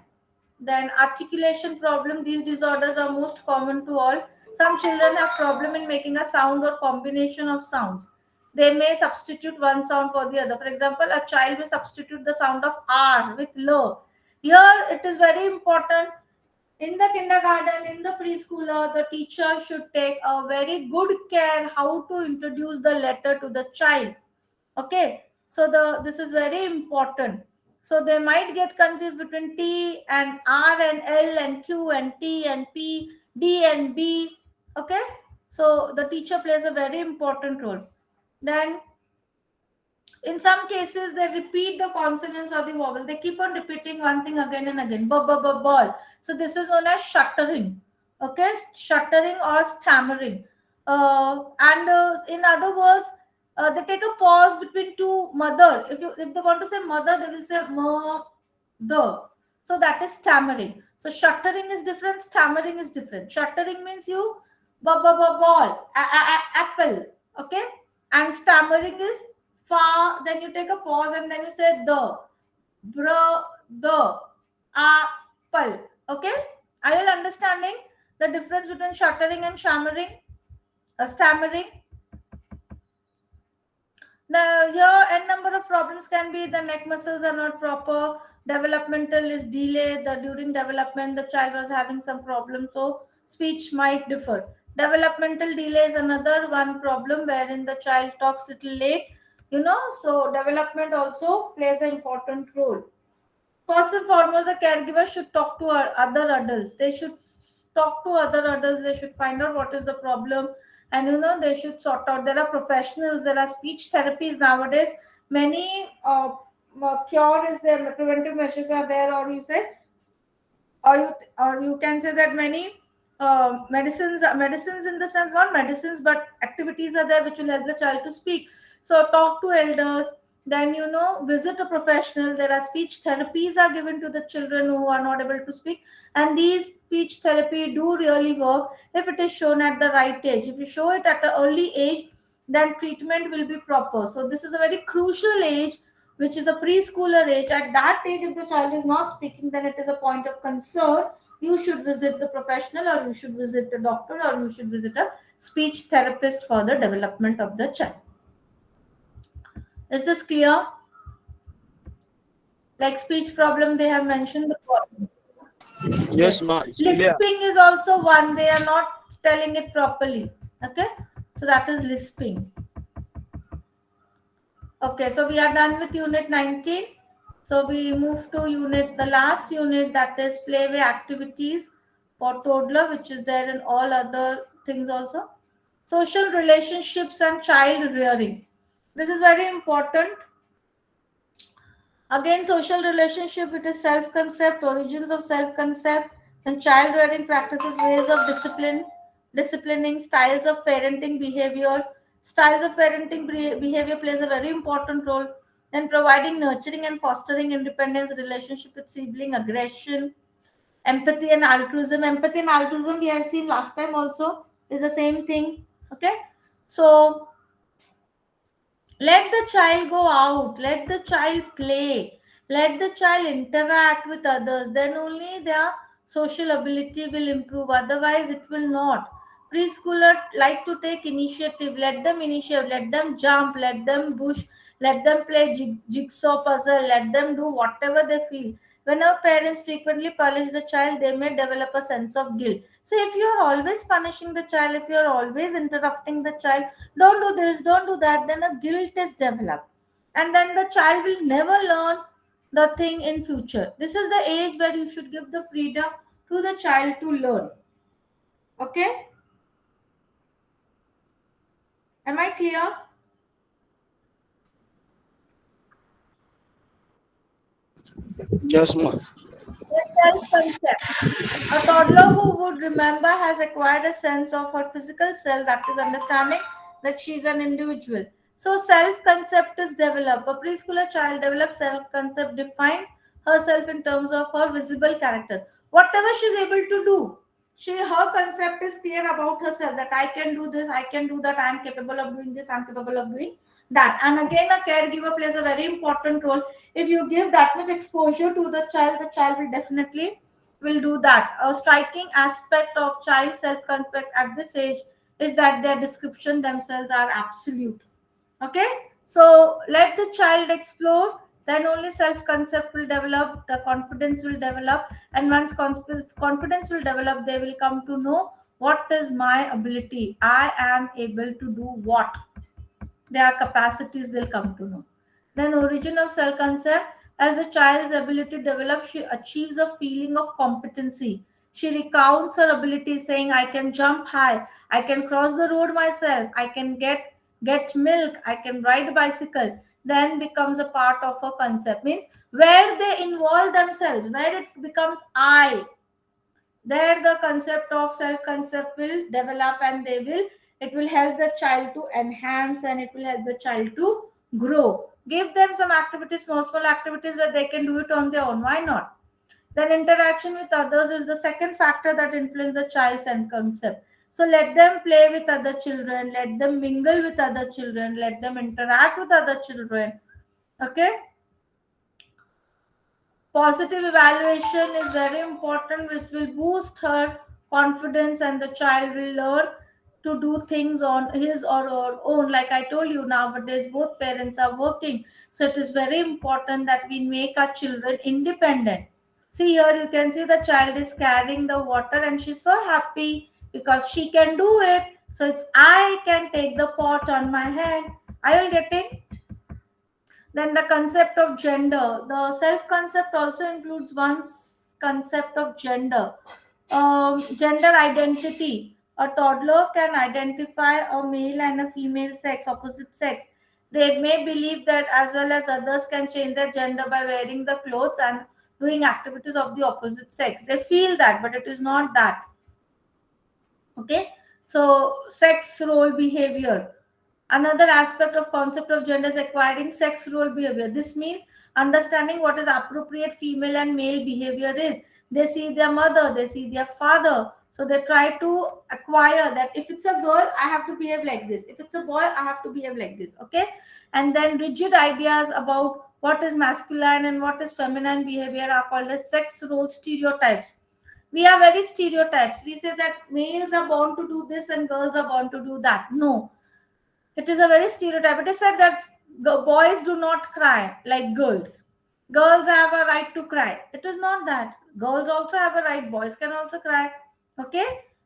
Then articulation problem, these disorders are most common to all. Some children have problem in making a sound or combination of sounds. They may substitute one sound for the other. For example, a child will substitute the sound of R with L. Here it is very important. In the kindergarten, in the preschooler, the teacher should take a very good care how to introduce the letter to the child. Okay, so this is very important. So they might get confused between T and R and L and Q and T and P, D and B. Okay, so the teacher plays a very important role. Then in some cases, they repeat the consonants or the vowel. They keep on repeating one thing again and again. Ball. So this is known as stuttering. Okay, stuttering or stammering. In other words, they take a pause between two mother. If they want to say mother, they will say mother. So that is stammering. So stuttering is different. Stammering is different. Stuttering means you ball, apple. Okay, and stammering is fa. Then you take a pause and then you say the apple. Okay, are you understanding the difference between stuttering and stammering? Stammering. Here, n number of problems can be the neck muscles are not proper, developmental is delayed, during development the child was having some problem, so speech might differ. Developmental delay is another one problem wherein the child talks little late, so development also plays an important role. First and foremost, the caregiver should talk to other adults. They should talk to other adults. They should find out what is the problem, and they should sort out. There are professionals. There are speech therapies nowadays. Many cure is there. Preventive measures are there, or you say, or you can say that many medicines in the sense, not medicines but activities are there which will help the child to speak. So talk to elders, then visit a professional. There are speech therapies are given to the children who are not able to speak, and these speech therapy do really work if it is shown at the right age. If you show it at an early age, then treatment will be proper. So this is a very crucial age, which is a preschooler age. At that age, if the child is not speaking, then it is a point of concern. You should visit the professional, or you should visit the doctor, or you should visit a speech therapist for the development of the child. Is this clear? Like speech problem, they have mentioned the problem. Yes, ma'am. Lisping is also one. They are not telling it properly. Okay, so that is lisping. Okay, so we are done with unit 19. So we move to the last unit, that is playway activities for toddler, which is there in all other things also. Social relationships and child rearing. This is very important. Again, social relationship, it is self-concept, origins of self-concept, then child rearing practices, ways of disciplining, styles of parenting behavior. Styles of parenting behavior plays a very important role. Then providing, nurturing, and fostering independence, relationship with sibling, aggression, empathy and altruism. Empathy and altruism we have seen last time also is the same thing. Okay, so let the child go out, let the child play, let the child interact with others. Then only their social ability will improve. Otherwise, it will not. Preschooler like to take initiative. Let them initiate, let them jump, let them push, let them play jigsaw puzzle, let them do whatever they feel. When our parents frequently punish the child, they may develop a sense of guilt. So, if you are always punishing the child, if you are always interrupting the child, don't do this, don't do that, then a guilt is developed, and then the child will never learn the thing in future. This is the age where you should give the freedom to the child to learn. Okay, am I clear? Yes, ma'am. Self-concept. A toddler who would remember has acquired a sense of her physical self, that is understanding that she is an individual. So self-concept is developed. A preschooler child develops self-concept, defines herself in terms of her visible characters. Whatever she is able to do, her concept is clear about herself, that I can do this, I can do that, I am capable of doing this, I am capable of doing that. And again, a caregiver plays a very important role. If you give that much exposure to the child will definitely will do that. A striking aspect of child self-concept at this age is that their description themselves are absolute. Okay, so let the child explore, then only self-concept will develop, the confidence will develop, and once confidence will develop, they will come to know what is my ability, I am able to do what, their capacities they'll come to know. Then origin of self-concept. As the child's ability develops, she achieves a feeling of competency. She recounts her abilities, saying, I can jump high, I can cross the road myself, I can get milk, I can ride a bicycle. Then becomes a part of her concept. Means where they involve themselves, where it becomes I, there the concept of self-concept will develop, and it will help the child to enhance, and it will help the child to grow. Give them some activities, small activities where they can do it on their own. Why not? Then interaction with others is the second factor that influences the child's self-concept. So let them play with other children, let them mingle with other children, let them interact with other children. Okay, positive evaluation is very important, which will boost her confidence, and the child will learn to do things on his or her own. Like I told you, nowadays both parents are working, so it is very important that we make our children independent. See, here you can see the child is carrying the water, and she's so happy because she can do it. So it's I can take the pot on my head. Are you getting? Then the concept of gender. The self concept also includes one's concept of gender. Gender identity. A toddler can identify a male and a female sex, opposite sex. They may believe that as well as others can change their gender by wearing the clothes and doing activities of the opposite sex. They feel that, but it is not that. Okay, so sex role behavior. Another aspect of concept of gender is acquiring sex role behavior. This means understanding what is appropriate female and male behavior is. They see their mother, they see their father, so they try to acquire that. If it's a girl, I have to behave like this. If it's a boy, I have to behave like this. Okay, and then rigid ideas about what is masculine and what is feminine behavior are called as sex role stereotypes. We are very stereotypes. We say that males are born to do this and girls are born to do that. No, it is a very stereotype. It is said that boys do not cry like girls. Girls have a right to cry. It is not that. Girls also have a right. Boys can also cry. Okay?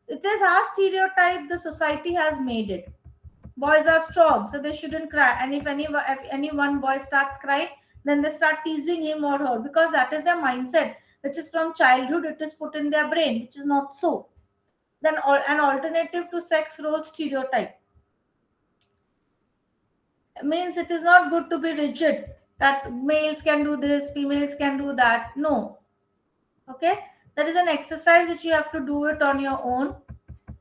It is our stereotype. The society has made it. Boys are strong, so they shouldn't cry. And if any one boy starts crying, then they start teasing him or her, because that is their mindset, which is from childhood. It is put in their brain, which is not so. Then an alternative to sex role stereotype means it is not good to be rigid that males can do this, females can do that. No. Okay, that is an exercise which you have to do it on your own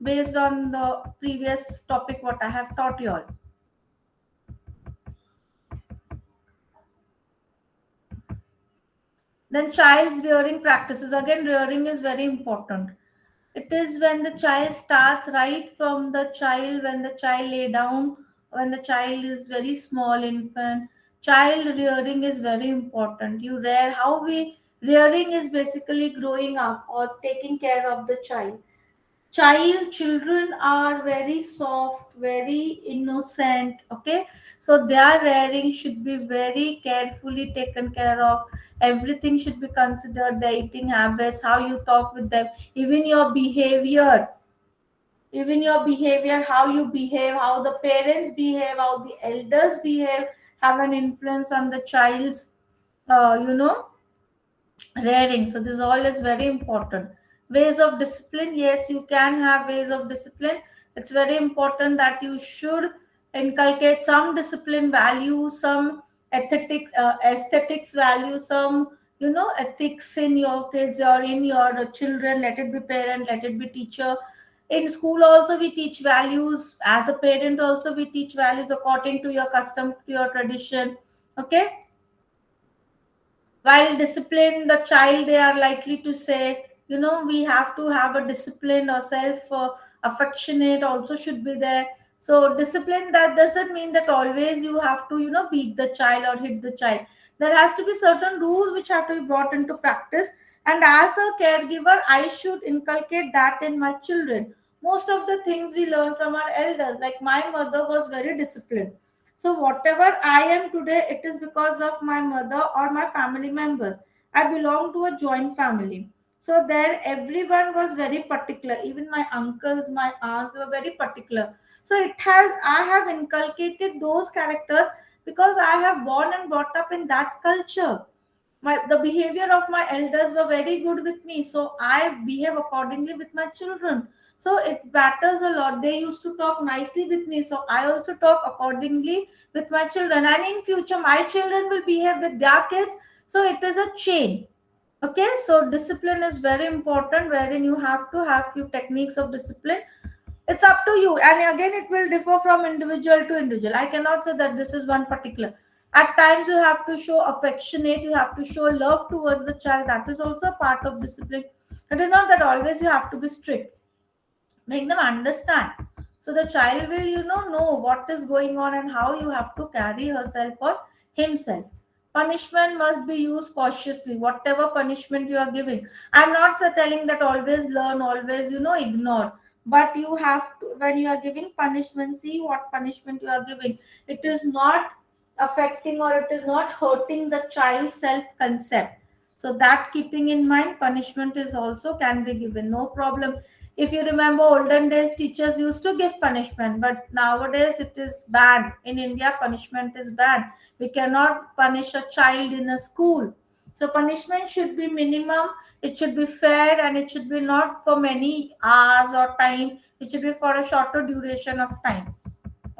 based on the previous topic what I have taught you all. Then child's rearing practices. Again, rearing is very important. It is when the child starts, right from the child, when the child lay down, when the child is very small infant. Child rearing is very important. You rear, how we rearing is basically growing up or taking care of the child. Children are very soft, very innocent. Okay, so their rearing should be very carefully taken care of. Everything should be considered, their eating habits, how you talk with them, even your behavior, how you behave, how the parents behave, how the elders behave, have an influence on the child's rearing. So this all is very important. Ways of discipline. Yes, you can have ways of discipline. It's very important that you should inculcate some discipline values, some aesthetics values, some ethics in your kids or in your children. Let it be parent, let it be teacher. In school also we teach values. As a parent also we teach values according to your custom, to your tradition. Okay, while discipline the child, they are likely to say, we have to have a discipline or self affectionate also should be there. So discipline, that doesn't mean that always you have to beat the child or hit the child. There has to be certain rules which have to be brought into practice, and as a caregiver I should inculcate that in my children. Most of the things we learn from our elders. Like my mother was very disciplined, so whatever I am today, it is because of my mother or my family members. I belong to a joint family. So there everyone was very particular. Even my uncles, my aunts were very particular. So I have inculcated those characters because I have born and brought up in that culture. The behavior of my elders were very good with me, so I behave accordingly with my children. So it matters a lot. They used to talk nicely with me, so I also talk accordingly with my children, and in future my children will behave with their kids. So it is a chain. Okay, so discipline is very important, wherein you have to have few techniques of discipline. It's up to you, and again it will differ from individual to individual. I cannot say that this is one particular. At times you have to show affectionate, you have to show love towards the child. That is also a part of discipline. It is not that always you have to be strict. Make them understand, so the child will know what is going on and how you have to carry herself or himself. Punishment must be used cautiously. Whatever punishment you are giving, I'm not telling that always learn, always ignore, but you have to, when you are giving punishment, see what punishment you are giving. It is not affecting or it is not hurting the child's self concept. So that keeping in mind, punishment is also can be given, no problem. If you remember olden days, teachers used to give punishment, but nowadays it is banned. In India, punishment is banned. We cannot punish a child in a school. So punishment should be minimum, it should be fair, and it should be not for many hours or time. It should be for a shorter duration of time.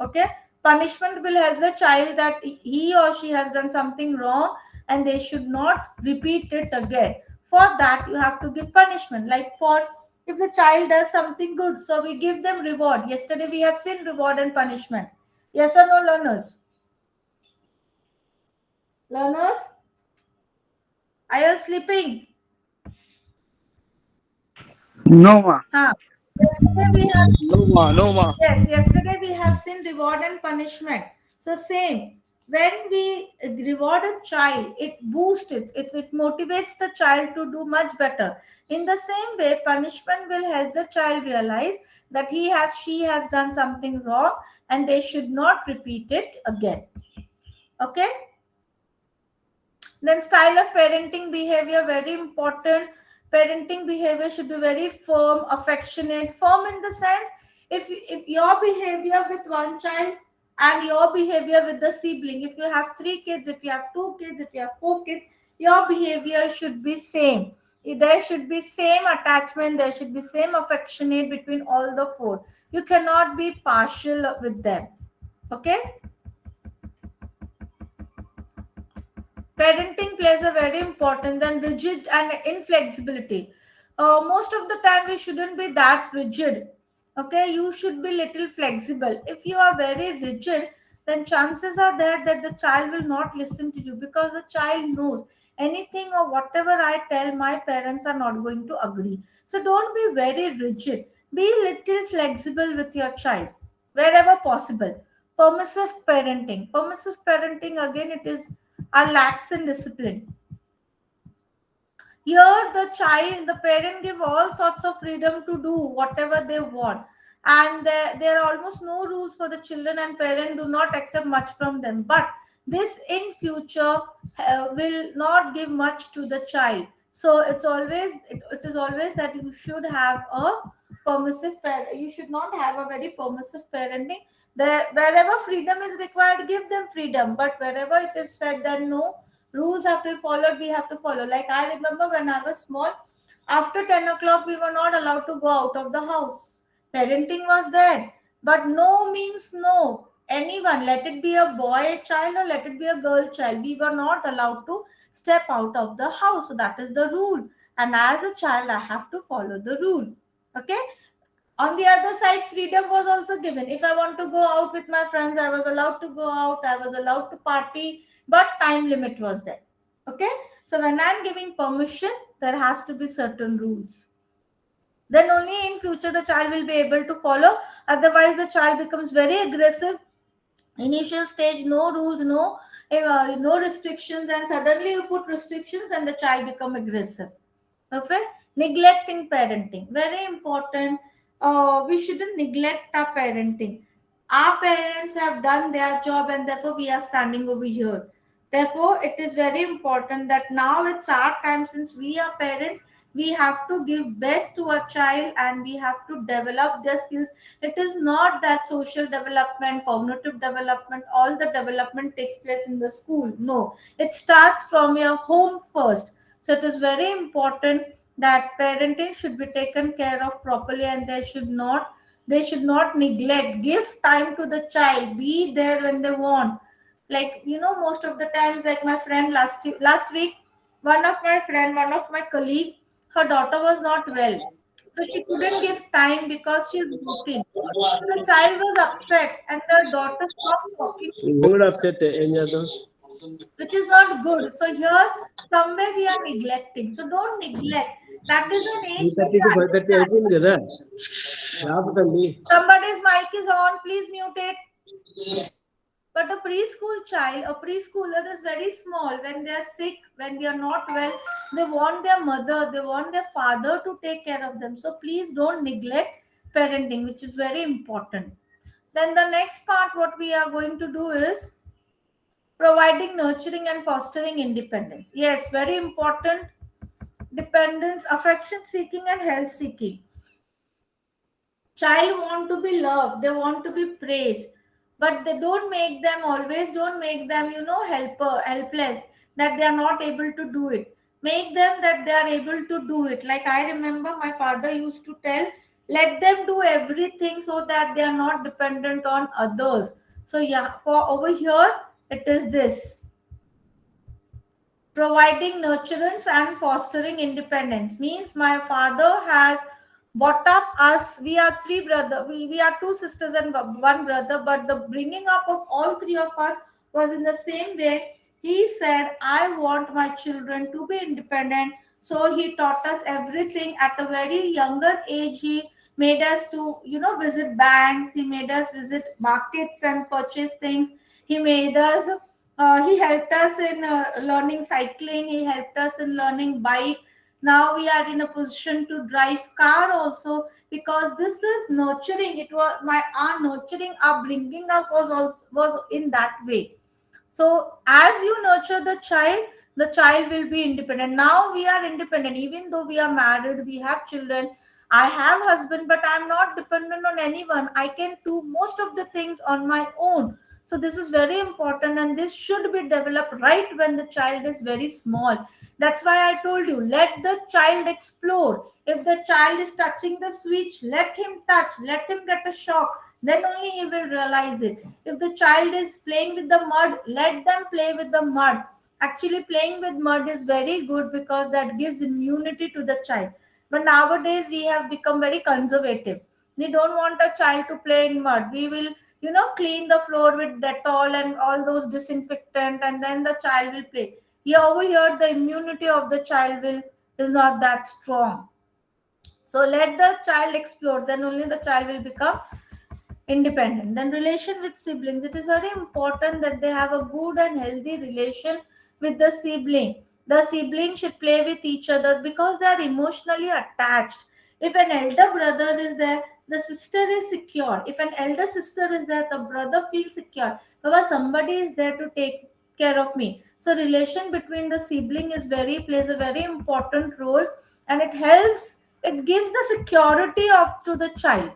Okay, punishment will help the child that he or she has done something wrong and they should not repeat it again. For that you have to give punishment. Like, for if the child does something good, so we give them reward. Yesterday we have seen reward and punishment. Yes or no, learners? Learners, are you all sleeping? No, ma. Yesterday we have No, ma. No, ma. Yes, yesterday we have seen reward and punishment. So same, when we reward a child, it boosts it motivates the child to do much better. In the same way, punishment will help the child realize that she has done something wrong and they should not repeat it again. Okay? Then style of parenting behavior, very important. Parenting behavior should be very firm, affectionate. Firm in the sense, if your behavior with one child and your behavior with the sibling, if you have 3 kids, if you have 2 kids, if you have 4 kids, your behavior should be same. There should be same attachment, there should be same affectionate between all the four. You cannot be partial with them. Okay? Parenting plays a very important, then rigid and inflexibility. Most of the time we shouldn't be that rigid. Okay, you should be little flexible. If you are very rigid, then chances are there that the child will not listen to you, because the child knows anything or whatever I tell, my parents are not going to agree. So don't be very rigid. Be little flexible with your child wherever possible. Permissive parenting, again, it is are lax in discipline. Here, the parent give all sorts of freedom to do whatever they want, and there are almost no rules for the children, and parents do not accept much from them. But this in future will not give much to the child. So it is always that you should have a permissive parent. You should not have a very permissive parenting. There, wherever freedom is required, give them freedom. But wherever it is said that no, rules have to be followed, we have to follow. Like, I remember when I was small, after 10 o'clock we were not allowed to go out of the house. Parenting was there, but no means no. Anyone, let it be a boy child or let it be a girl child, we were not allowed to step out of the house. So that is the rule, and as a child I have to follow the rule. Okay. On the other side, freedom was also given. If I want to go out with my friends, I was allowed to go out, I was allowed to party, but time limit was there. Okay, so when I'm giving permission, there has to be certain rules. Then only in future the child will be able to follow. Otherwise the child becomes very aggressive. Initial stage, no rules, no restrictions, and suddenly you put restrictions and the child become aggressive. Okay. Neglecting parenting, very important. We shouldn't neglect our parenting. Our parents have done their job, and therefore we are standing over here. Therefore, it is very important that now it's our time. Since we are parents, we have to give best to our child and we have to develop their skills. It is not that social development, cognitive development, all the development takes place in the school. No, it starts from your home first. So it is very important that parenting should be taken care of properly, and they should not neglect. Give time to the child, be there when they want. Like, most of the times, like my friend last week, one of my colleague, her daughter was not well, so she couldn't give time because she's working. So the child was upset and the daughter stopped talking, Why would upset any other? which is not good. So here, somewhere we are neglecting. So don't neglect. That is an age when 3:30 to you 5:30 understand. అయిపోయింది కదా రాపుతండి. Somebody's mic is on, please mute it. But a preschool child, a preschooler is very small. When they are sick, when they are not well, they want their mother, they want their father to take care of them. So please don't neglect parenting, which is very important. Then the next part, what we are going to do is providing nurturing and fostering independence. Yes, very important. Dependence, affection seeking, and help seeking. Child want to be loved, they want to be praised, but they don't make them, always don't make them, helpless, that they are not able to do it. Make them that they are able to do it. Like I remember my father used to tell, let them do everything so that they are not dependent on others. So yeah, for over here it is this: providing nurturance and fostering independence. Means my father has brought up us. We are three brother, we are two sisters and one brother, but the bringing up of all three of us was in the same way. He said, I want my children to be independent, so he taught us everything at a very younger age. He made us to, visit banks, he made us visit markets and purchase things. He made us he helped us in learning cycling, he helped us in learning bike. Now we are in a position to drive car also, because this is nurturing. It was my our nurturing, our bringing up was in that way. So as you nurture the child will be independent. Now we are independent, even though we are married, we have children. I have husband, but I'm not dependent on anyone. I can do most of the things on my own. So this is very important, and this should be developed right when the child is very small. That's why I told you, let the child explore. If the child is touching the switch, let him touch, let him get a shock, then only he will realize it. If the child is playing with the mud, let them play with the mud. Actually, playing with mud is very good because that gives immunity to the child. But nowadays we have become very conservative. We don't want a child to play in mud. We will, clean the floor with Dettol and all those disinfectant, and then the child will play. Here over here, the immunity of the child will is not that strong. So let the child explore, then only the child will become independent. Then relation with siblings, it is very important that they have a good and healthy relation with the sibling. The sibling should play with each other because they are emotionally attached. If an elder brother is there, the sister is secure. If an elder sister is there, the brother feels secure because somebody is there to take care of me. So relation between the sibling is very plays a very important role, and it helps, it gives the security up to the child.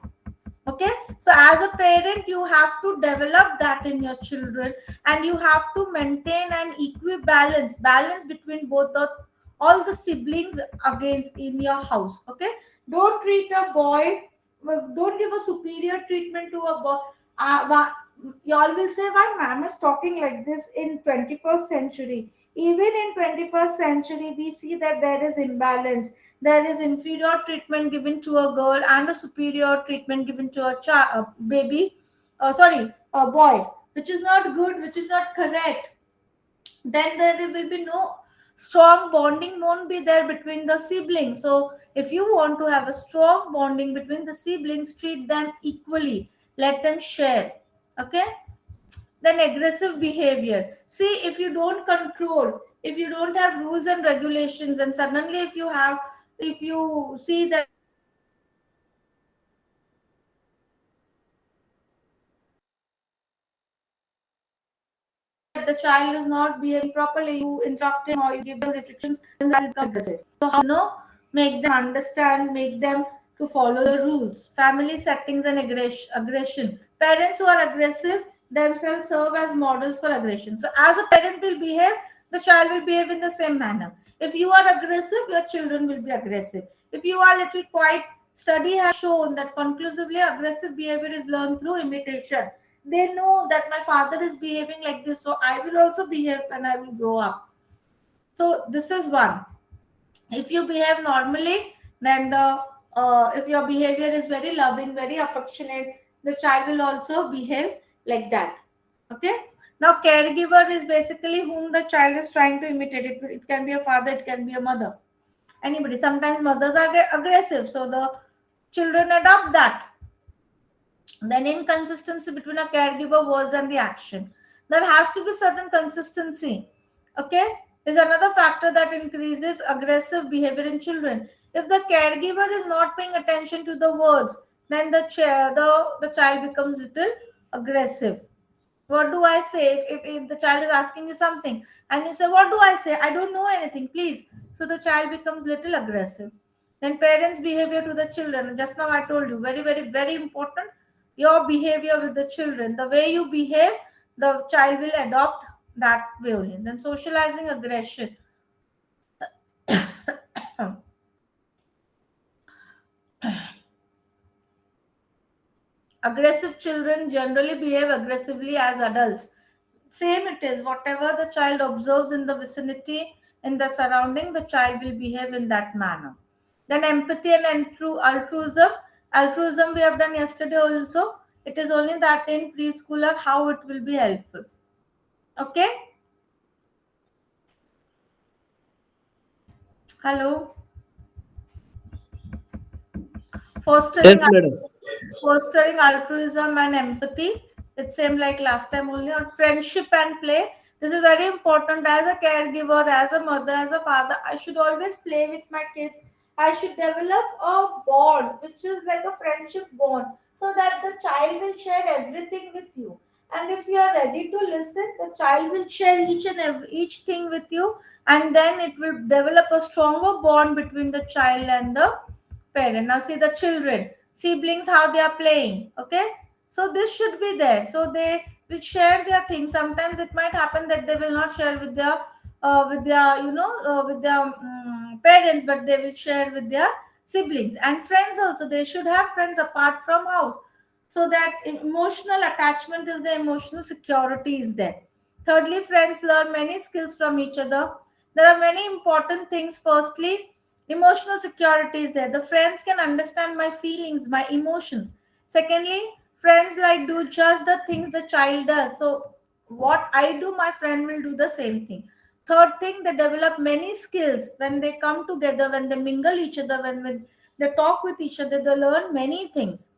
Okay, so as a parent you have to develop that in your children, and you have to maintain an balance between both the all the siblings against in your house. Okay, don't treat a boy, don't give a superior treatment to a boy. Y'all will say, why ma'am is talking like this in 21st century? Even in 21st century we see that there is imbalance. There is inferior treatment given to a girl and a superior treatment given to a baby, sorry, a boy, which is not good, which is not correct. Then there will be no strong bonding, won't be there between the siblings. So if you want to have a strong bonding between the siblings, treat them equally, let them share. Okay, then aggressive behavior. See, if you don't control, if you don't have rules and regulations, and suddenly if you see that the child is behaving aggressively, then you have to see that the child is not behaving properly, you instruct him or you give them restrictions, then that will become aggressive. So how make them understand, make them to follow the rules. Family settings and aggression. Parents who are aggressive themselves serve as models for aggression. So as a parent will behave, the child will behave in the same manner. If you are aggressive, your children will be aggressive. If you are little quiet, study has shown that conclusively aggressive behavior is learned through imitation. They know that my father is behaving like this, so I will also behave when I will grow up. So this is one. If you behave normally, then if your behavior is very loving, very affectionate, the child will also behave like that. Okay. Now caregiver is basically whom the child is trying to imitate. It can be a father, it can be a mother, anybody. Sometimes mothers are aggressive, so the children adopt that. Then inconsistency between a caregiver words and the action. There has to be certain consistency. Okay, is another factor that increases aggressive behavior in children. If the caregiver is not paying attention to the words, then the child becomes little aggressive. What do I say if the child is asking you something and you say, what do I say? I don't know anything, please. So the child becomes little aggressive. Then parents' behavior to the children. Just now I told you, very, very, very important. Your behavior with the children, the way you behave, the child will adopt that way only. Then socializing aggression. Aggressive children generally behave aggressively as adults. Same it is, whatever the child observes in the vicinity, in the surrounding, the child will behave in that manner. Then empathy and altruism. Altruism we have done yesterday also. It is only that in preschooler how it will be helpful. Okay? Hello? Yes, madam. Fostering altruism and empathy. It's same like last time only. On friendship and play. This is very important. As a caregiver, as a mother, as a father, I should always play with my kids. I should develop a bond, which is like a friendship bond, so that the child will share everything with you. And if you are ready to listen, the child will share each thing with you, and then it will develop a stronger bond between the child and the parent. Now see the children, siblings, how they are playing. Okay, so this should be there, so they will share their things. Sometimes it might happen that they will not share with their parents, but they will share with their siblings and friends also. They should have friends apart from house, so that emotional attachment is there, emotional security is there. Thirdly, friends learn many skills from each other. There are many important things. Firstly, emotional security is there. The friends can understand my feelings, my emotions. Secondly, friends like do just the things the child does. So what I do, my friend will do the same thing. Third thing, they develop many skills when they come together, when they mingle each other, when they talk with each other, they learn many things.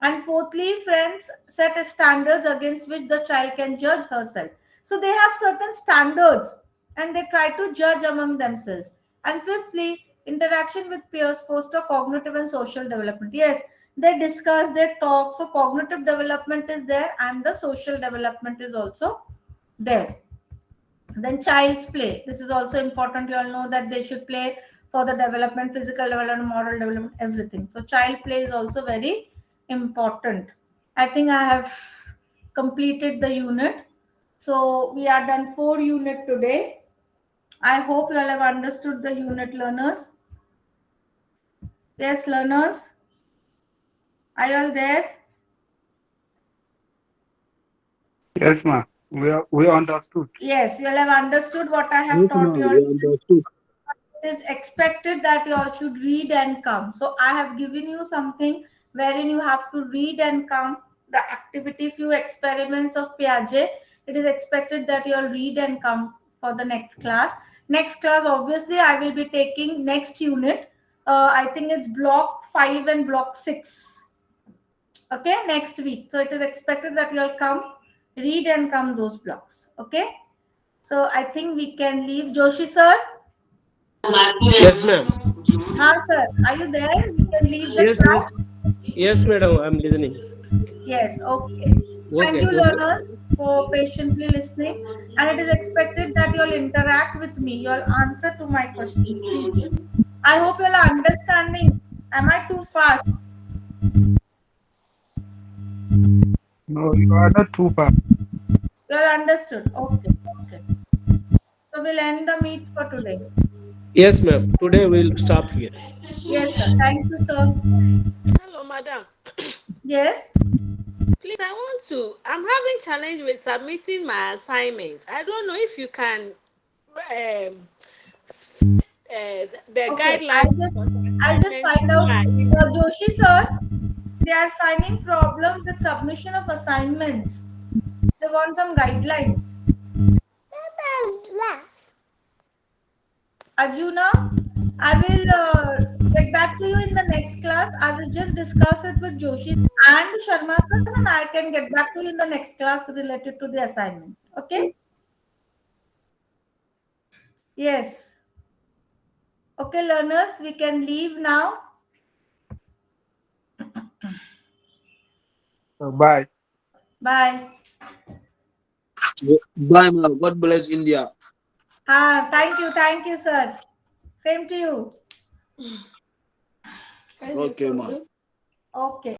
And fourthly, friends set a standards against which the child can judge herself. So they have certain standards and they try to judge among themselves. And fifthly, interaction with peers foster cognitive and social development. Yes, they discuss, they talk. So cognitive development is there and the social development is also there. Then child's play. This is also important. You all know that they should play for the development, physical development, moral development, everything. So child play is also very important. I think I have completed the unit. So we are done 4 unit today. I hope you all have understood the unit, learners. Yes, learners. Are you all there? Yes, ma'am. We understood. Yes, you all have understood what I have Yes, taught ma'am. you all. We understood. It is expected that you all should read and come. So I have given you something wherein you have to read and come. The activity, few experiments of Piaget. It is expected that you all read and come for the next class. Next class, obviously, I will be taking next unit. I think it's block 5 and block 6. Okay, next week. So it is expected that you all come, read and come those blocks. Okay. So I think we can leave. Joshi sir. Yes, ma'am. Ha, sir. Are you there? We can leave the Yes, class. yes. Yes, madam. I'm listening. Yes. Okay. Thank Okay, you, okay. learners, for patiently listening. And it is expected that you all interact with me. You all answer to my questions, please. I hope you all are understanding. Am I too fast? No, you are not too far. You all understood. Okay. Okay. So we'll end the meet for today. Yes, ma'am. Today we'll stop here. Yes, sir. Thank you, sir. Hello, madam. Yes. Please, I'm having challenge with submitting my assignment. I don't know if you can the Okay. guidelines for the I'll just assignment find through out. my email. Joshi, sir, they are finding problem with submission of assignments. They want some guidelines. Arjuna, I will get back to you in the next class. I will just discuss it with Joshi and Sharma sir, and I can get back to you in the next class related to the assignment. Okay? Yes. Okay, learners, we can leave now. Bye. Bye. Bye, ma'am. God bless India. Thank you, sir. Same to you. Okay, ma'am. Okay.